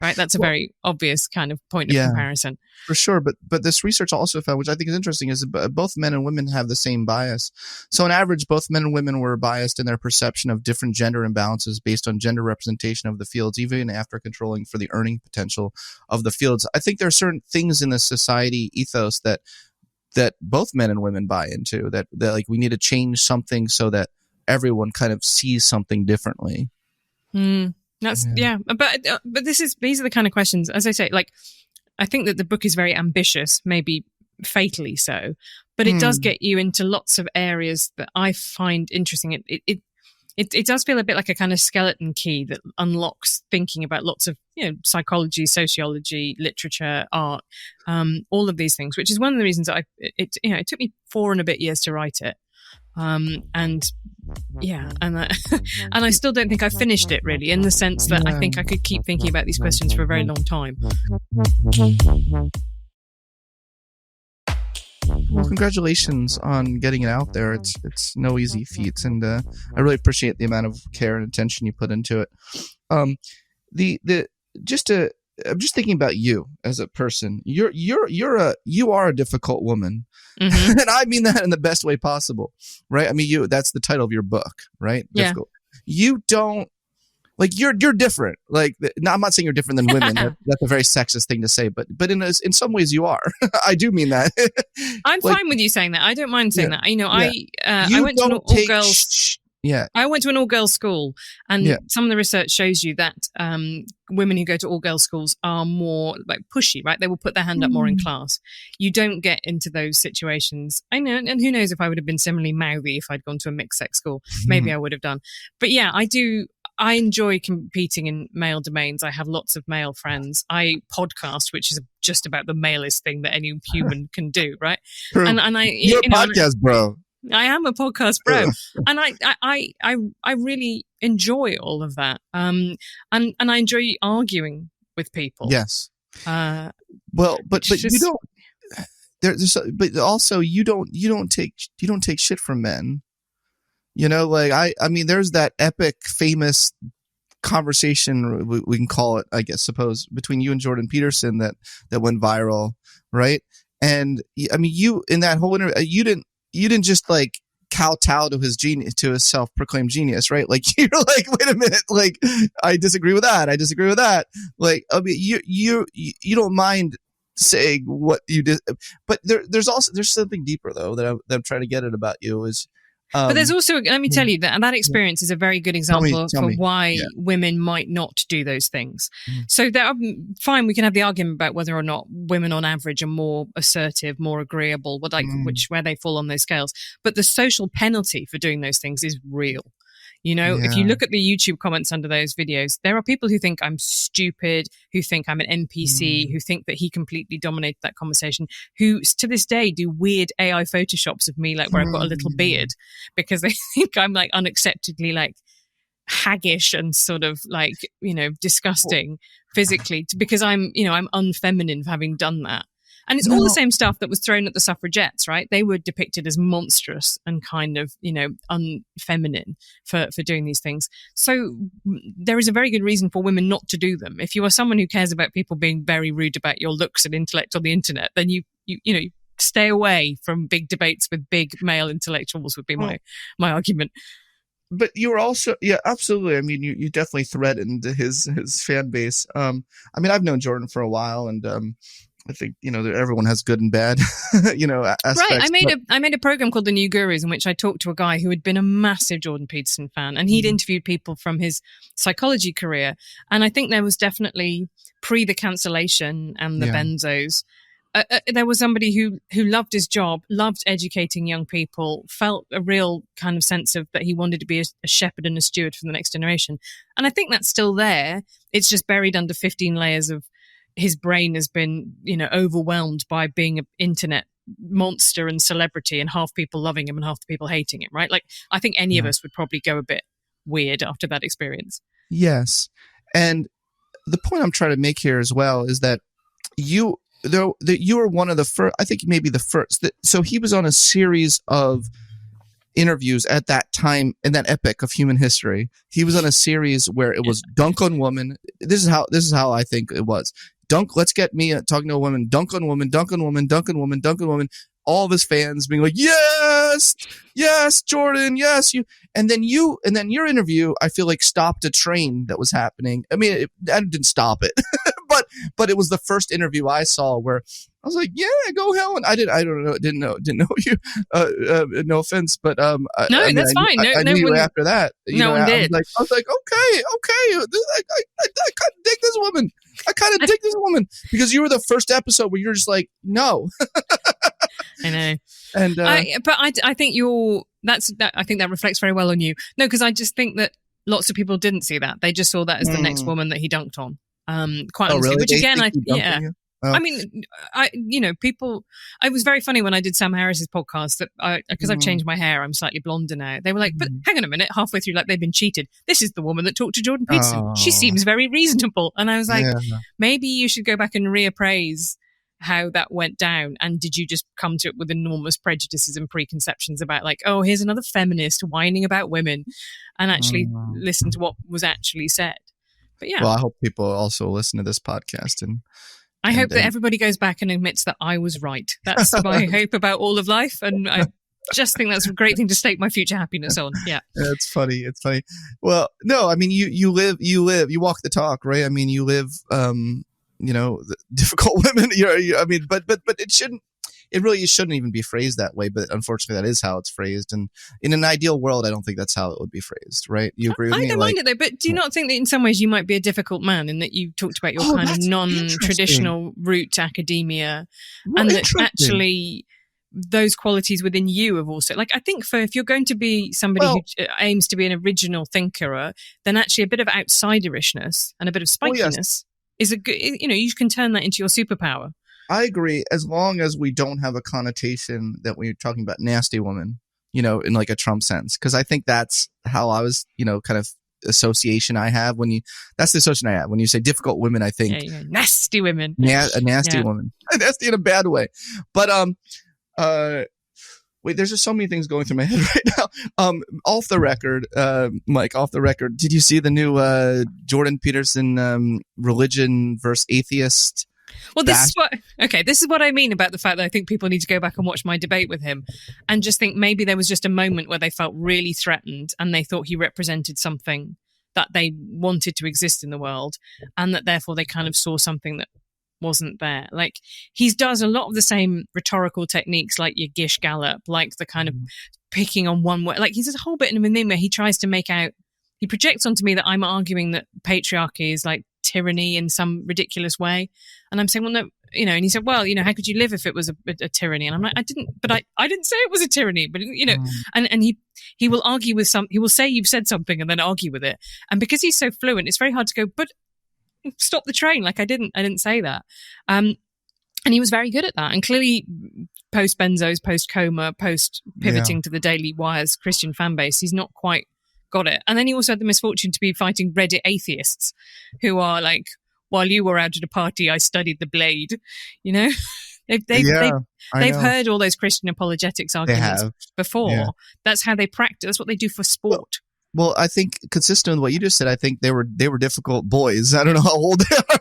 right? That's a very obvious kind of point of comparison. For sure, but this research also found, which I think is interesting, is both men and women have the same bias. So on average, both men and women were biased in their perception of different gender imbalances based on gender representation of the fields, even after controlling for the earning potential of the fields. I think there are certain things in the society ethos that both men and women buy into, that like we need to change something so that everyone kind of sees something differently. But these are the kind of questions, as I say, like, I think that the book is very ambitious, maybe fatally so, but it does get you into lots of areas that I find interesting. It does feel a bit like a kind of skeleton key that unlocks thinking about lots of, psychology, sociology, literature, art, all of these things, which is one of the reasons that it took me 4 and a bit years to write it. And I still don't think I finished it really, in the sense that I think I could keep thinking about these questions for a very long time. Well, congratulations on getting it out there. It's no easy feat, and I really appreciate the amount of care and attention you put into it. I'm just thinking about you as a person. You are a difficult woman, and I mean that in the best way possible, right? I mean, that's the title of your book, right? Yeah. Difficult. You don't. Like you're different. Like, no, I'm not saying you're different than women. That's a very sexist thing to say, but in some ways you are. I do mean that. I'm fine with you saying that. I don't mind saying that. I went to an all-girls. I went to an all-girls school, and some of the research shows you that women who go to all-girls schools are more like pushy, right? They will put their hand up more in class. You don't get into those situations. I know, and who knows if I would have been similarly mouthy if I'd gone to a mixed-sex school. Maybe I would have done. But yeah, I do. I enjoy competing in male domains. I have lots of male friends. I podcast, which is just about the malest thing that any human can do, right? True. And you're a podcast bro. I am a podcast bro, and I really enjoy all of that. And I enjoy arguing with people. Yes. But you don't. But also you don't take shit from men. Like I mean, there's that epic, famous conversation, we can call it, I guess, suppose, between you and Jordan Peterson that went viral, right? And I mean, you in that whole interview, you didn't just like kowtow to his genius, to his self-proclaimed genius, right? Like you're like, wait a minute, like I disagree with that. Like, I mean, you don't mind saying what you did, but there's something deeper though that I'm trying to get at about you is. But there's also, let me tell you, that experience is a very good example for why women might not do those things. So fine, we can have the argument about whether or not women on average are more assertive, more agreeable, where they fall on those scales. But the social penalty for doing those things is real. If you look at the YouTube comments under those videos, there are people who think I'm stupid, who think I'm an NPC, who think that he completely dominated that conversation, who to this day do weird AI photoshops of me, like where I've got a little beard, because they think I'm like unacceptably like haggish and sort of like, disgusting physically, because I'm unfeminine for having done that. And it's all the same stuff that was thrown at the suffragettes, right? They were depicted as monstrous and kind of, unfeminine for doing these things. So there is a very good reason for women not to do them. If you are someone who cares about people being very rude about your looks and intellect on the internet, then you stay away from big debates with big male intellectuals would be my argument. But you were also, yeah, absolutely. I mean, you definitely threatened his fan base. I mean, I've known Jordan for a while, and I think, you know, everyone has good and bad, you know, aspects. Right. I made a program called The New Gurus, in which I talked to a guy who had been a massive Jordan Peterson fan, and he'd interviewed people from his psychology career. And I think there was definitely pre the cancellation and the benzos. There was somebody who loved his job, loved educating young people, felt a real kind of sense of that he wanted to be a shepherd and a steward for the next generation. And I think that's still there. It's just buried under 15 layers of his brain has been, you know, overwhelmed by being an internet monster and celebrity, and half people loving him and half the people hating him, right? Like, I think any of us would probably go a bit weird after that experience. Yes. And the point I'm trying to make here as well is that you were one of the first, I think maybe the first. So he was on a series of interviews at that time in that epic of human history. He was on a series where it was dunk on woman. This is how I think it was. Let's get me talking to a woman, dunk on woman, dunk on woman, dunk on woman, dunk on woman. All of his fans being like, yes, Jordan, yes, you. And then your interview, I feel like, stopped a train that was happening. I mean, I didn't stop it, but it was the first interview I saw where I was like, yeah, go Helen. Didn't know you. No offense, but no, I mean, that's fine. I knew you after that. No one did. I was like, okay. I kind of dig this woman. Because you were the first episode where you're just like, no. I know. And I think I think that reflects very well on you. No, because I just think that lots of people didn't see that. They just saw that as the next woman that he dunked on. Quite honestly, really? Which again, Oh. I mean, people. It was very funny when I did Sam Harris's podcast that because I've changed my hair, I'm slightly blonder now. They were like, "But hang on a minute!" Halfway through, like they've been cheated. This is the woman that talked to Jordan Peterson. Oh. She seems very reasonable, and I was like, maybe you should go back and reappraise how that went down. And did you just come to it with enormous prejudices and preconceptions about like, oh, here's another feminist whining about women, and actually listen to what was actually said? But yeah. Well, I hope people also listen to this podcast and. I hope that everybody goes back and admits that I was right. That's my hope about all of life. And I just think that's a great thing to stake my future happiness on. Yeah. It's funny. Well, no, I mean, you walk the talk, right? I mean, you live, the difficult women, it really shouldn't even be phrased that way, but unfortunately that is how it's phrased. And in an ideal world, I don't think that's how it would be phrased, right? You agree with me? I don't mind it though, but do you not think that in some ways you might be a difficult man in that you talked about your kind of non-traditional route to academia, and that actually those qualities within you have also, like, I think if you're going to be somebody who aims to be an original thinker, then actually a bit of outsiderishness and a bit of spikiness is a good, you can turn that into your superpower. I agree, as long as we don't have a connotation that we're talking about nasty woman, in like a Trump sense. Because I think that's how I was, kind of association I have that's the association I have. When you say difficult women, I think nasty women. A nasty woman. Nasty in a bad way. But wait, there's just so many things going through my head right now. Off the record, Mike, did you see the new Jordan Peterson religion versus atheist? Well, this is what I mean about the fact that I think people need to go back and watch my debate with him and just think maybe there was just a moment where they felt really threatened and they thought he represented something that they wanted to exist in the world, and that therefore they kind of saw something that wasn't there. Like, he does a lot of the same rhetorical techniques, like your Gish Gallop, like the kind of picking on one word. Like, he's a whole bit in him where he tries to make out, he projects onto me that I'm arguing that patriarchy is like tyranny in some ridiculous way. And I'm saying, well, no, and he said, well, how could you live if it was a tyranny? And I'm like, I didn't say it was a tyranny, but and he will argue with he will say you've said something and then argue with it. And because he's so fluent, it's very hard to go, but stop the train. Like, I didn't say that. And he was very good at that. And clearly post benzos, post coma, post pivoting to the Daily Wire's Christian fan base, he's not quite got it. And then he also had the misfortune to be fighting Reddit atheists who are like, while you were out at a party, I studied the blade. They've heard all those Christian apologetics arguments before. Yeah. That's how they practice. That's what they do for sport. Well, I think consistent with what you just said, I think they were difficult boys. I don't know how old they are.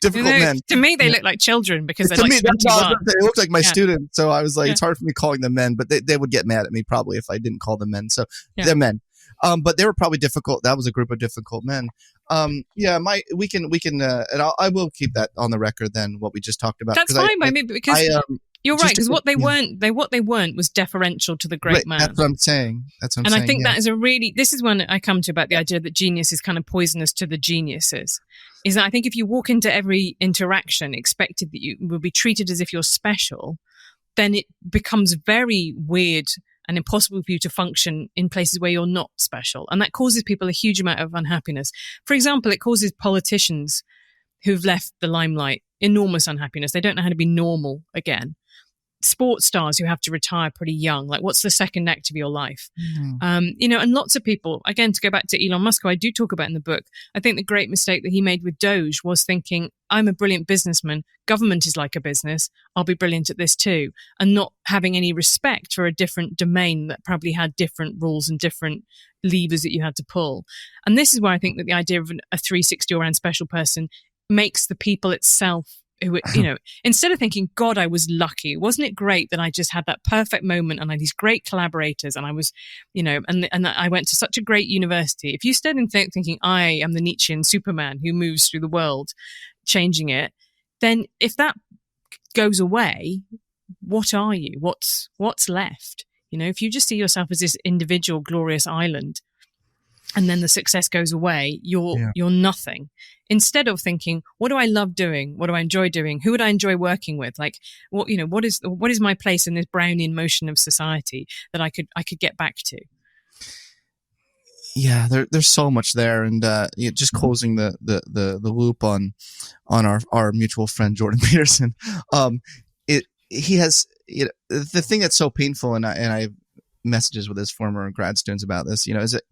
Difficult men. To me, they look like children because they're To like me, that's all I was 21. gonna say. They look like my students. So I was like, Yeah. it's hard for me calling them men, but they would get mad at me probably if I didn't call them men. So Yeah. they're men. But they were probably difficult. That was a group of difficult men. We can, and I will keep that on the record then, what we just talked about. That's fine by me because you're right, because what they weren't was deferential to the great man. That's what I'm saying. And I think that is this is when I come to about the idea that genius is kind of poisonous to the geniuses. Is that I think if you walk into every interaction expected that you will be treated as if you're special, then it becomes very weird and impossible for you to function in places where you're not special. And that causes people a huge amount of unhappiness. For example, it causes politicians who've left the limelight enormous unhappiness. They don't know how to be normal again. Sports stars who have to retire pretty young. Like, what's the second act of your life? And lots of people, again, to go back to Elon Musk, who I do talk about in the book, I think the great mistake that he made with Doge was thinking, I'm a brilliant businessman. Government is like a business. I'll be brilliant at this too. And not having any respect for a different domain that probably had different rules and different levers that you had to pull. And this is where I think that the idea of a 360 around special person makes the people itself who, instead of thinking, God, I was lucky. Wasn't it great that I just had that perfect moment and I had these great collaborators and I was, and I went to such a great university. If you stayed in thinking, I am the Nietzschean Superman who moves through the world, changing it, then if that goes away, what are you? What's left? If you just see yourself as this individual glorious island, and then the success goes away, you're nothing. Instead of thinking, what do I love doing? What do I enjoy doing? Who would I enjoy working with? Like, what is my place in this Brownian motion of society that I could get back to? Yeah, there's so much there, and just closing the loop on our mutual friend Jordan Peterson. He has the thing that's so painful, and I messages with his former grad students about this, is that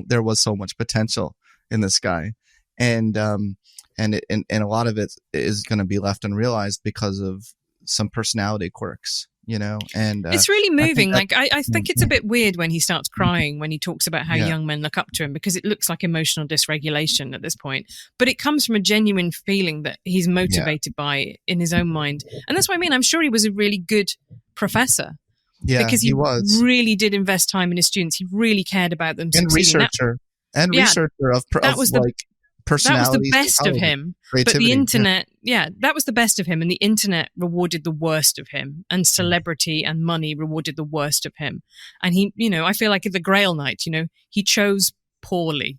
there was so much potential in this guy, and a lot of it is going to be left unrealized because of some personality quirks, and it's really moving. I think it's a bit weird when he starts crying when he talks about how young men look up to him, because it looks like emotional dysregulation at this point, but it comes from a genuine feeling that he's motivated by in his own mind. And that's what I mean. I'm sure he was a really good professor. Yeah, because he really did invest time in his students. He really cared about them. And researcher of personality. That was the best of him. But the internet, that was the best of him. And the internet rewarded the worst of him. And celebrity and money rewarded the worst of him. And he, I feel like at the Grail Night, he chose poorly.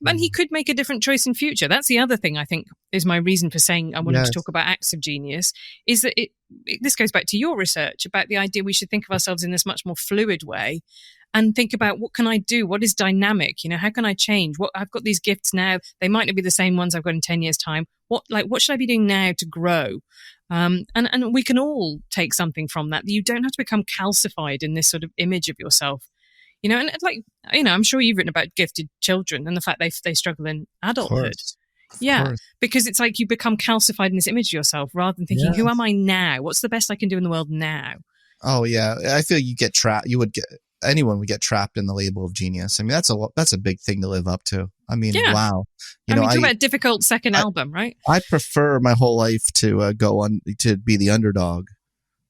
And he could make a different choice in future. That's the other thing I think is my reason for saying I wanted to talk about acts of genius, is that this goes back to your research about the idea we should think of ourselves in this much more fluid way and think about, what can I do? What is dynamic? How can I change? I've got these gifts now. They might not be the same ones I've got in 10 years' time. What should I be doing now to grow? And we can all take something from that. You don't have to become calcified in this sort of image of yourself. I'm sure you've written about gifted children and the fact they struggle in adulthood. Of course. Because it's like you become calcified in this image of yourself rather than thinking, who am I now? What's the best I can do in the world now? Oh yeah, I feel you get trapped. Anyone would get trapped in the label of genius. I mean, that's a big thing to live up to. I mean, wow. Talk about a difficult second album, right? I prefer my whole life to go on to be the underdog.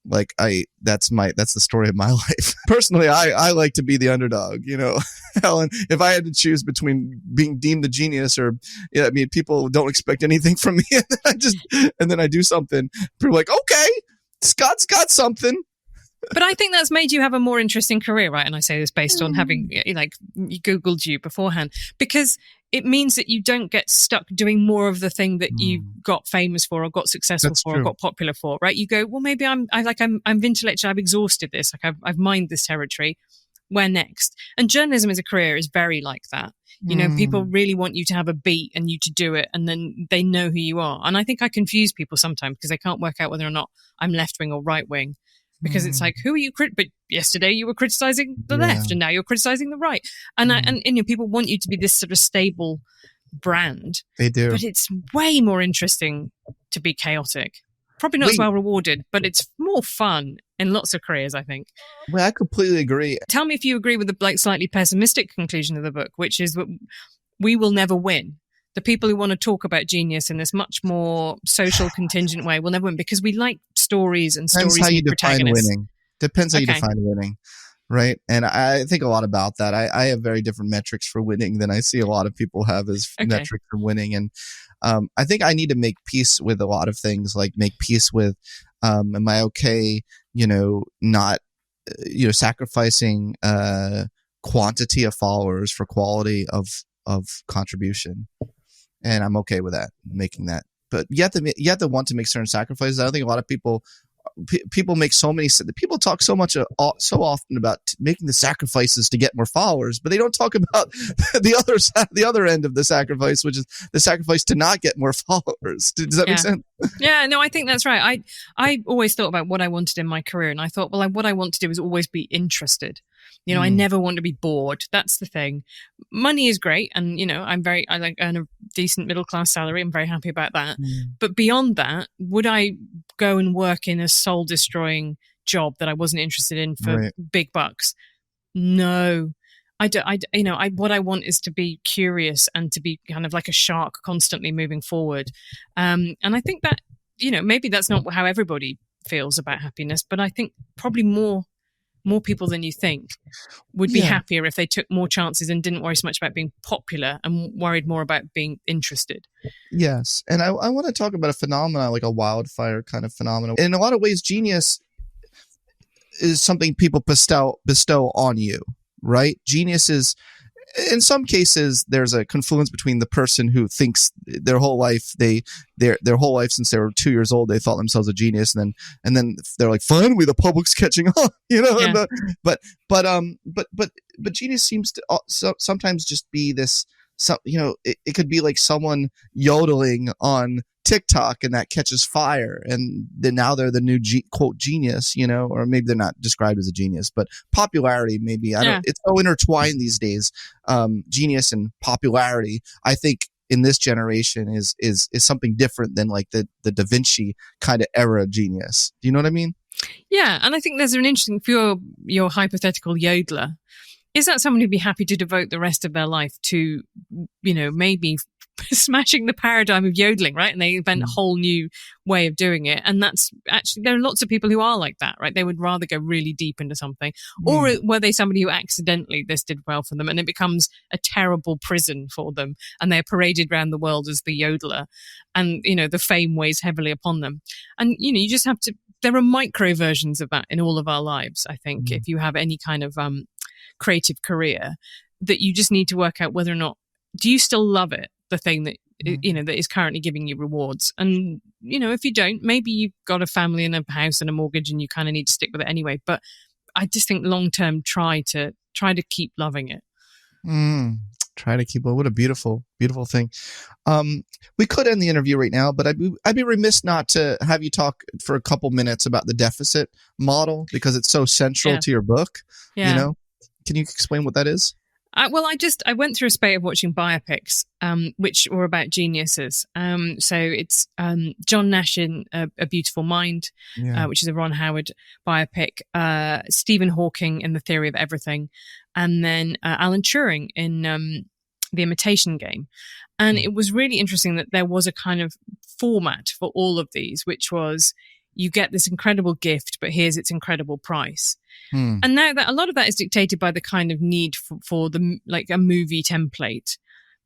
That's the story of my life. Personally, I like to be the underdog, Helen, if I had to choose between being deemed a genius or, people don't expect anything from me. And then I do something. People are like, okay, Scott's got something. But I think that's made you have a more interesting career, right? And I say this based on having, you Googled you beforehand, because it means that you don't get stuck doing more of the thing that you got famous for or got successful or got popular for, right? You go, well, maybe I'm intellectual. I've exhausted this. I've mined this territory. Where next? And journalism as a career is very like that. People really want you to have a beat and you to do it, and then they know who you are. And I think I confuse people sometimes because they can't work out whether or not I'm left wing or right wing. Because it's like, who are you? But yesterday you were criticizing the left, and now you're criticizing the right. And people want you to be this sort of stable brand. They do. But it's way more interesting to be chaotic. Probably not as Wait, well rewarded, but it's more fun in lots of careers, I think. wait, I completely agree. Tell me if you agree with the like slightly pessimistic conclusion of the book, which is that we will never win. The people who want to talk about genius in this much more social contingent way will never win because we like stories, and Depends how stories you need define protagonists. winning. Depends how you Okay. define winning, right? And I think a lot about that. I have very different metrics for winning than I see a lot of people have as Okay. metrics for winning. And I think I need to make peace with a lot of things, like make peace with, am I okay, not, sacrificing quantity of followers for quality of contribution. And I'm okay with that, making that. But you have to want to make certain sacrifices. I don't think a lot of people make so many. People talk so much, so often about making the sacrifices to get more followers, but they don't talk about the other end of the sacrifice, which is the sacrifice to not get more followers. Does that make sense? Yeah, no, I think that's right. I always thought about what I wanted in my career, and I thought, well, what I want to do is always be interested. I never want to be bored. That's the thing. Money is great, and I earn a decent middle class salary. I'm very happy about that. But beyond that, would I go and work in a soul destroying job that I wasn't interested in for big bucks? No. What I want is to be curious and to be kind of like a shark constantly moving forward. And I think that, maybe that's not how everybody feels about happiness, but I think probably more people than you think would be happier if they took more chances and didn't worry so much about being popular and worried more about being interested. Yes. And I want to talk about a phenomenon, like a wildfire kind of phenomenon. In a lot of ways, genius is something people bestow on you, right? Genius is, in some cases, there's a confluence between the person who thinks their whole life, their whole life since they were 2 years old, they thought themselves a genius, and then they're like, finally, the public's catching on, Yeah. But genius seems to sometimes just be this. So it could be like someone yodeling on TikTok and that catches fire, and then now they're the new quote genius, or maybe they're not described as a genius, but popularity maybe. It's so intertwined these days. Genius and popularity, I think, in this generation is something different than like the Da Vinci kind of era genius. Do you know what I mean? Yeah, and I think there's an interesting, for your hypothetical yodeler, is that someone who'd be happy to devote the rest of their life to, maybe smashing the paradigm of yodeling, right? And they invent a whole new way of doing it. And that's actually, there are lots of people who are like that, right? They would rather go really deep into something. Or were they somebody who accidentally, this did well for them, and it becomes a terrible prison for them, and they're paraded around the world as the yodeler, and, the fame weighs heavily upon them. And, you just have to, there are micro versions of that in all of our lives, I think, if you have any kind of creative career, that you just need to work out whether or not, do you still love it, the thing that that is currently giving you rewards. And if you don't, maybe you've got a family and a house and a mortgage and you kind of need to stick with it anyway. But I just think long term, try to keep loving it. Try to keep, what a beautiful thing. We could end the interview right now, but I'd be remiss not to have you talk for a couple minutes about the deficit model, because it's so central to your book. Can you explain what that is? Well, I went through a spate of watching biopics, which were about geniuses. So it's John Nash in A Beautiful Mind, which is a Ron Howard biopic, Stephen Hawking in The Theory of Everything, and then Alan Turing in The Imitation Game. And it was really interesting that there was a kind of format for all of these, which was, you get this incredible gift, but here's its incredible price. And now that a lot of that is dictated by the kind of need for the, like a movie template,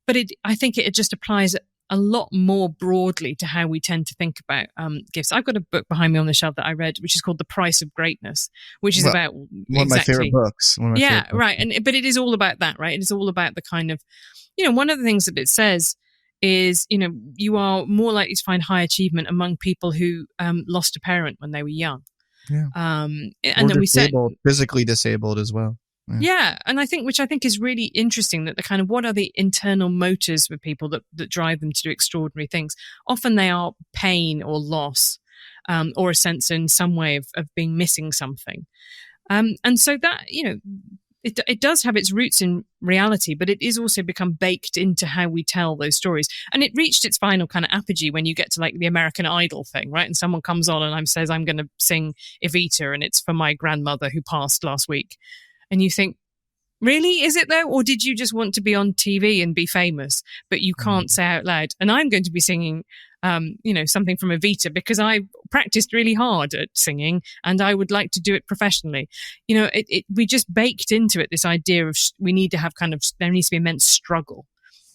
but I think it just applies a lot more broadly to how we tend to think about gifts. I've got a book behind me on the shelf that I read, which is called The Price of Greatness, which is about one of my favorite books. Right. But it is all about that, right? It is all about the kind of, one of the things that it says is, you are more likely to find high achievement among people who lost a parent when they were young. And then we said physically disabled as well. And which I think is really interesting, that the kind of, what are the internal motors for people that drive them to do extraordinary things? Often they are pain or loss, or a sense in some way of being missing something. And so that, it does have its roots in reality, but it is also become baked into how we tell those stories. And it reached its final kind of apogee when you get to like the American Idol thing, right? And someone comes on and says, I'm going to sing Evita, and it's for my grandmother who passed last week. And you think, really? Is it though? Or did you just want to be on TV and be famous, but you can't say out loud, and I'm going to be singing, something from Evita because I practiced really hard at singing and I would like to do it professionally. We just baked into it this idea of we need to have there needs to be immense struggle.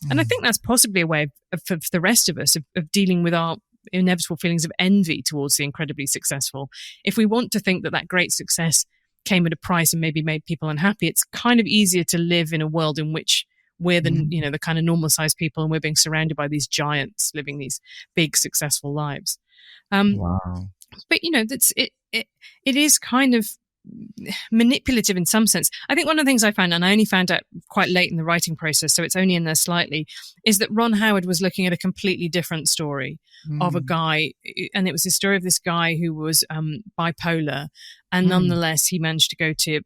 And I think that's possibly a way for the rest of us of dealing with our inevitable feelings of envy towards the incredibly successful. If we want to think that great success came at a price and maybe made people unhappy, it's kind of easier to live in a world in which we're the kind of normal sized people and we're being surrounded by these giants living these big successful lives. Wow. But it is kind of manipulative in some sense. I think one of the things I found, and I only found out quite late in the writing process, so it's only in there slightly, is that Ron Howard was looking at a completely different story of a guy, and it was the story of this guy who was bipolar, and nonetheless he managed to go to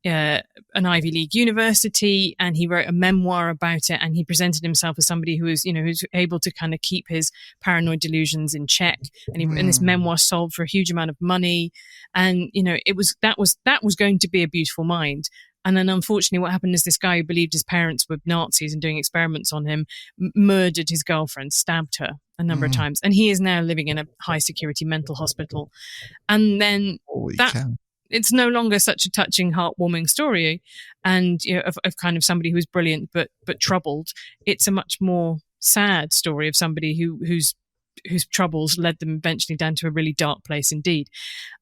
an Ivy League university, and he wrote a memoir about it, and he presented himself as somebody who's able to kind of keep his paranoid delusions in check, and this memoir sold for a huge amount of money, and that was going to be a beautiful mind. And then unfortunately what happened is this guy who believed his parents were Nazis and doing experiments on him murdered his girlfriend, stabbed her a number of times, and he is now living in a high security mental hospital. And then it's no longer such a touching, heartwarming story, and of kind of somebody who's brilliant but troubled. It's a much more sad story of somebody whose troubles led them eventually down to a really dark place indeed.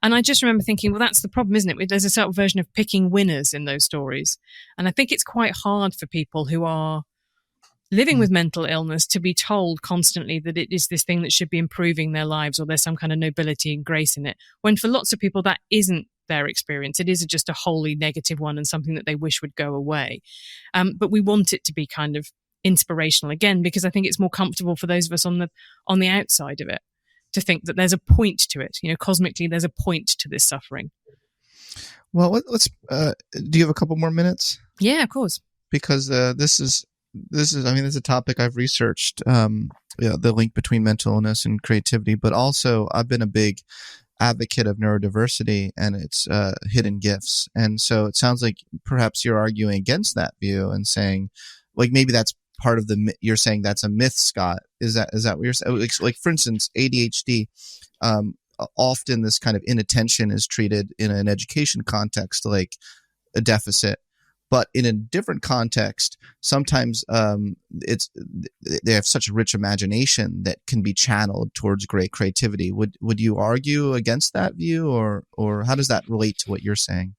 And I just remember thinking, well, that's the problem, isn't it? There's a certain version of picking winners in those stories, and I think it's quite hard for people who are living with mental illness to be told constantly that it is this thing that should be improving their lives, or there's some kind of nobility and grace in it, when for lots of people that isn't their experience. It is just a wholly negative one and something that they wish would go away. But we want it to be kind of inspirational again, because I think it's more comfortable for those of us on the outside of it to think that there's a point to it. Cosmically, there's a point to this suffering. Well, let's. Do you have a couple more minutes? Yeah, of course. Because this is. I mean, this is a topic I've researched. The link between mental illness and creativity, but also I've been a big advocate of neurodiversity and its hidden gifts. And so it sounds like perhaps you're arguing against that view and saying, like, maybe that's part of you're saying that's a myth, Scott. Is that what you're saying? Like for instance, ADHD, often this kind of inattention is treated in an education context like a deficit. But in a different context, sometimes they have such a rich imagination that can be channeled towards great creativity. Would you argue against that view, or how does that relate to what you're saying?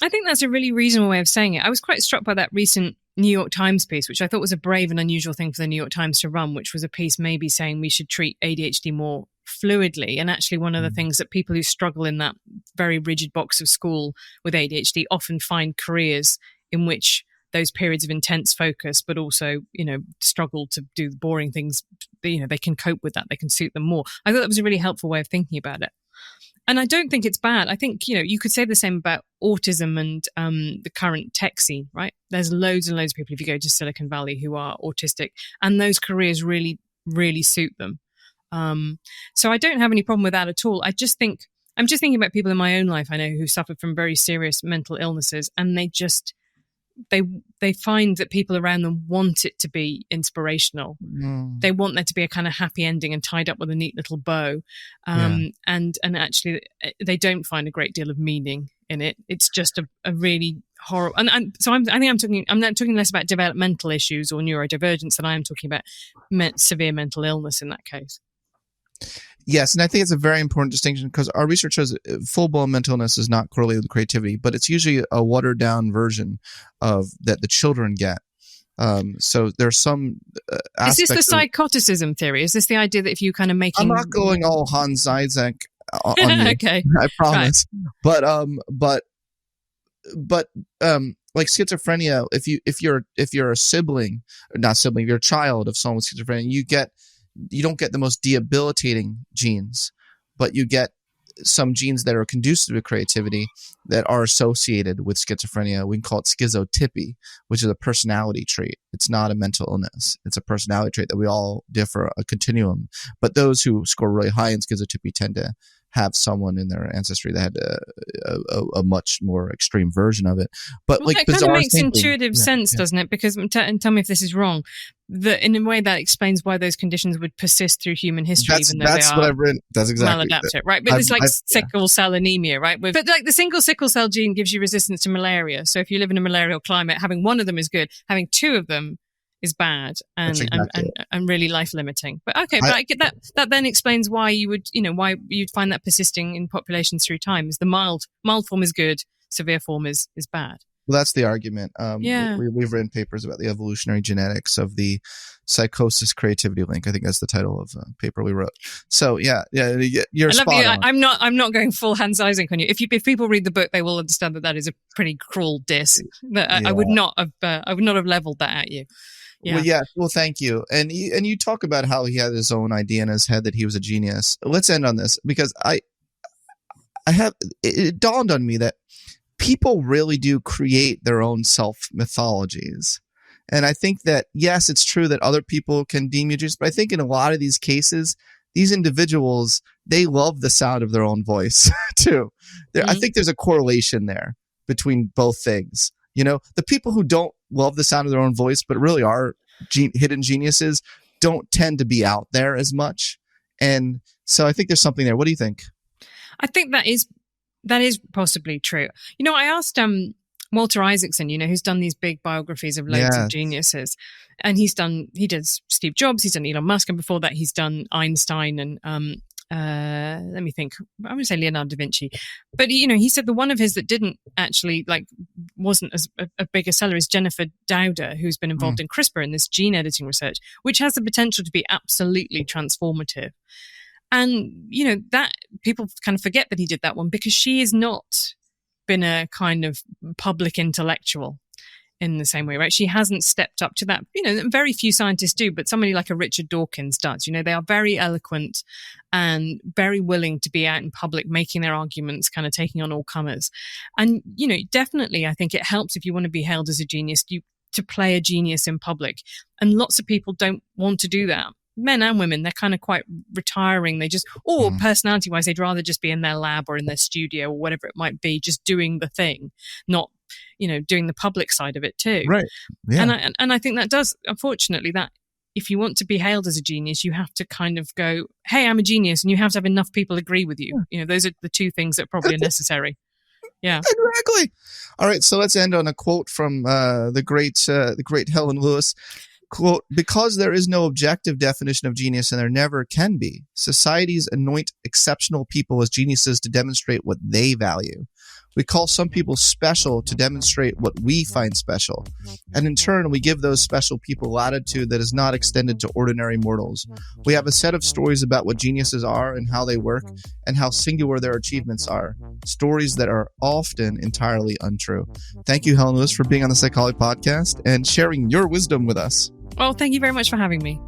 I think that's a really reasonable way of saying it. I was quite struck by that recent New York Times piece, which I thought was a brave and unusual thing for the New York Times to run, which was a piece maybe saying we should treat ADHD more fluidly. And actually one of the things that people who struggle in that very rigid box of school with ADHD often find careers in which those periods of intense focus, but also, struggle to do the boring things, they can cope with that. They can suit them more. I thought that was a really helpful way of thinking about it. And I don't think it's bad. I think, you could say the same about autism and the current tech scene, right? There's loads and loads of people, if you go to Silicon Valley, who are autistic, and those careers really, really suit them. So I don't have any problem with that at all. I'm just thinking about people in my own life I know who suffered from very serious mental illnesses, and they find that people around them want it to be inspirational. They want there to be a kind of happy ending and tied up with a neat little bow. And actually they don't find a great deal of meaning in it. It's just a really horrible. And so I'm not talking less about developmental issues or neurodivergence than I am talking about severe mental illness in that case. Yes, and I think it's a very important distinction because our research shows full-blown mental illness is not correlated with creativity, but it's usually a watered-down version of that the children get. So there's some aspects. Is this the psychoticism theory? Is this the idea that if you kind of making? I'm not going all Hans Zizek on you. Okay, I promise. Right. But like schizophrenia, if you're a sibling, or not sibling, you're a child of someone with schizophrenia, you don't get the most debilitating genes, but you get some genes that are conducive to creativity that are associated with schizophrenia. We can call it schizotypy, which is a personality trait. It's not a mental illness. It's a personality trait that we all differ a continuum. But those who score really high in schizotypy tend to have someone in their ancestry that had a much more extreme version of it. But well, like that bizarre kind of makes thinking. intuitive sense, doesn't it? Because and tell me if this is wrong. That in a way that explains why those conditions would persist through human history, even though That's they are what I've written. That's exactly maladaptive, right? But it's like sickle cell anemia, right? But like the single sickle cell gene gives you resistance to malaria. So if you live in a malarial climate, having one of them is good. Having two of them is bad and really life limiting. But okay, but I get that. That then explains why you would, why you'd find that persisting in populations through time. Is the mild form is good, severe form is bad. Well, that's the argument. We've written papers about the evolutionary genetics of the psychosis creativity link. I think that's the title of a paper we wrote. So you're spot on. I'm not going full Hans Isaac on you. If people read the book, they will understand that is a pretty cruel diss. I would not have leveled that at you. Yeah. Well, thank you. And you talk about how he had his own idea in his head that he was a genius. Let's end on this because it dawned on me that people really do create their own self mythologies. And I think that, yes, it's true that other people can deem you genius, but I think in a lot of these cases, these individuals, they love the sound of their own voice too. I think there's a correlation there between both things. The people who don't love the sound of their own voice, but really are hidden geniuses, don't tend to be out there as much. And so I think there's something there. What do you think? I think that is possibly true. I asked Walter Isaacson, who's done these big biographies of loads of geniuses, and he does Steve Jobs, he's done Elon Musk, and before that he's done Einstein and let me think, I would say Leonardo da Vinci. But he said the one of his that didn't actually wasn't as a big a seller is Jennifer Doudna, who's been involved in CRISPR and this gene editing research, which has the potential to be absolutely transformative. And, that people kind of forget that he did that one because she has not been a kind of public intellectual in the same way, right? She hasn't stepped up to that. Very few scientists do, but somebody like a Richard Dawkins does. They are very eloquent and very willing to be out in public, making their arguments, kind of taking on all comers. And, definitely, I think it helps if you want to be hailed as a genius, to play a genius in public. And lots of people don't want to do that. Men and women, they're kind of quite retiring. They just, or personality wise, they'd rather just be in their lab or in their studio or whatever it might be, just doing the thing, not, doing the public side of it too. Right. Yeah. And I think that does, unfortunately, that if you want to be hailed as a genius, you have to kind of go, hey, I'm a genius. And you have to have enough people agree with you. Those are the two things that probably are necessary. Yeah. Exactly. All right. So let's end on a quote from the great Helen Lewis. Quote, because there is no objective definition of genius and there never can be, societies anoint exceptional people as geniuses to demonstrate what they value. We call some people special to demonstrate what we find special. And in turn, we give those special people latitude that is not extended to ordinary mortals. We have a set of stories about what geniuses are and how they work and how singular their achievements are. Stories that are often entirely untrue. Thank you, Helen Lewis, for being on the Psychology Podcast and sharing your wisdom with us. Well, thank you very much for having me.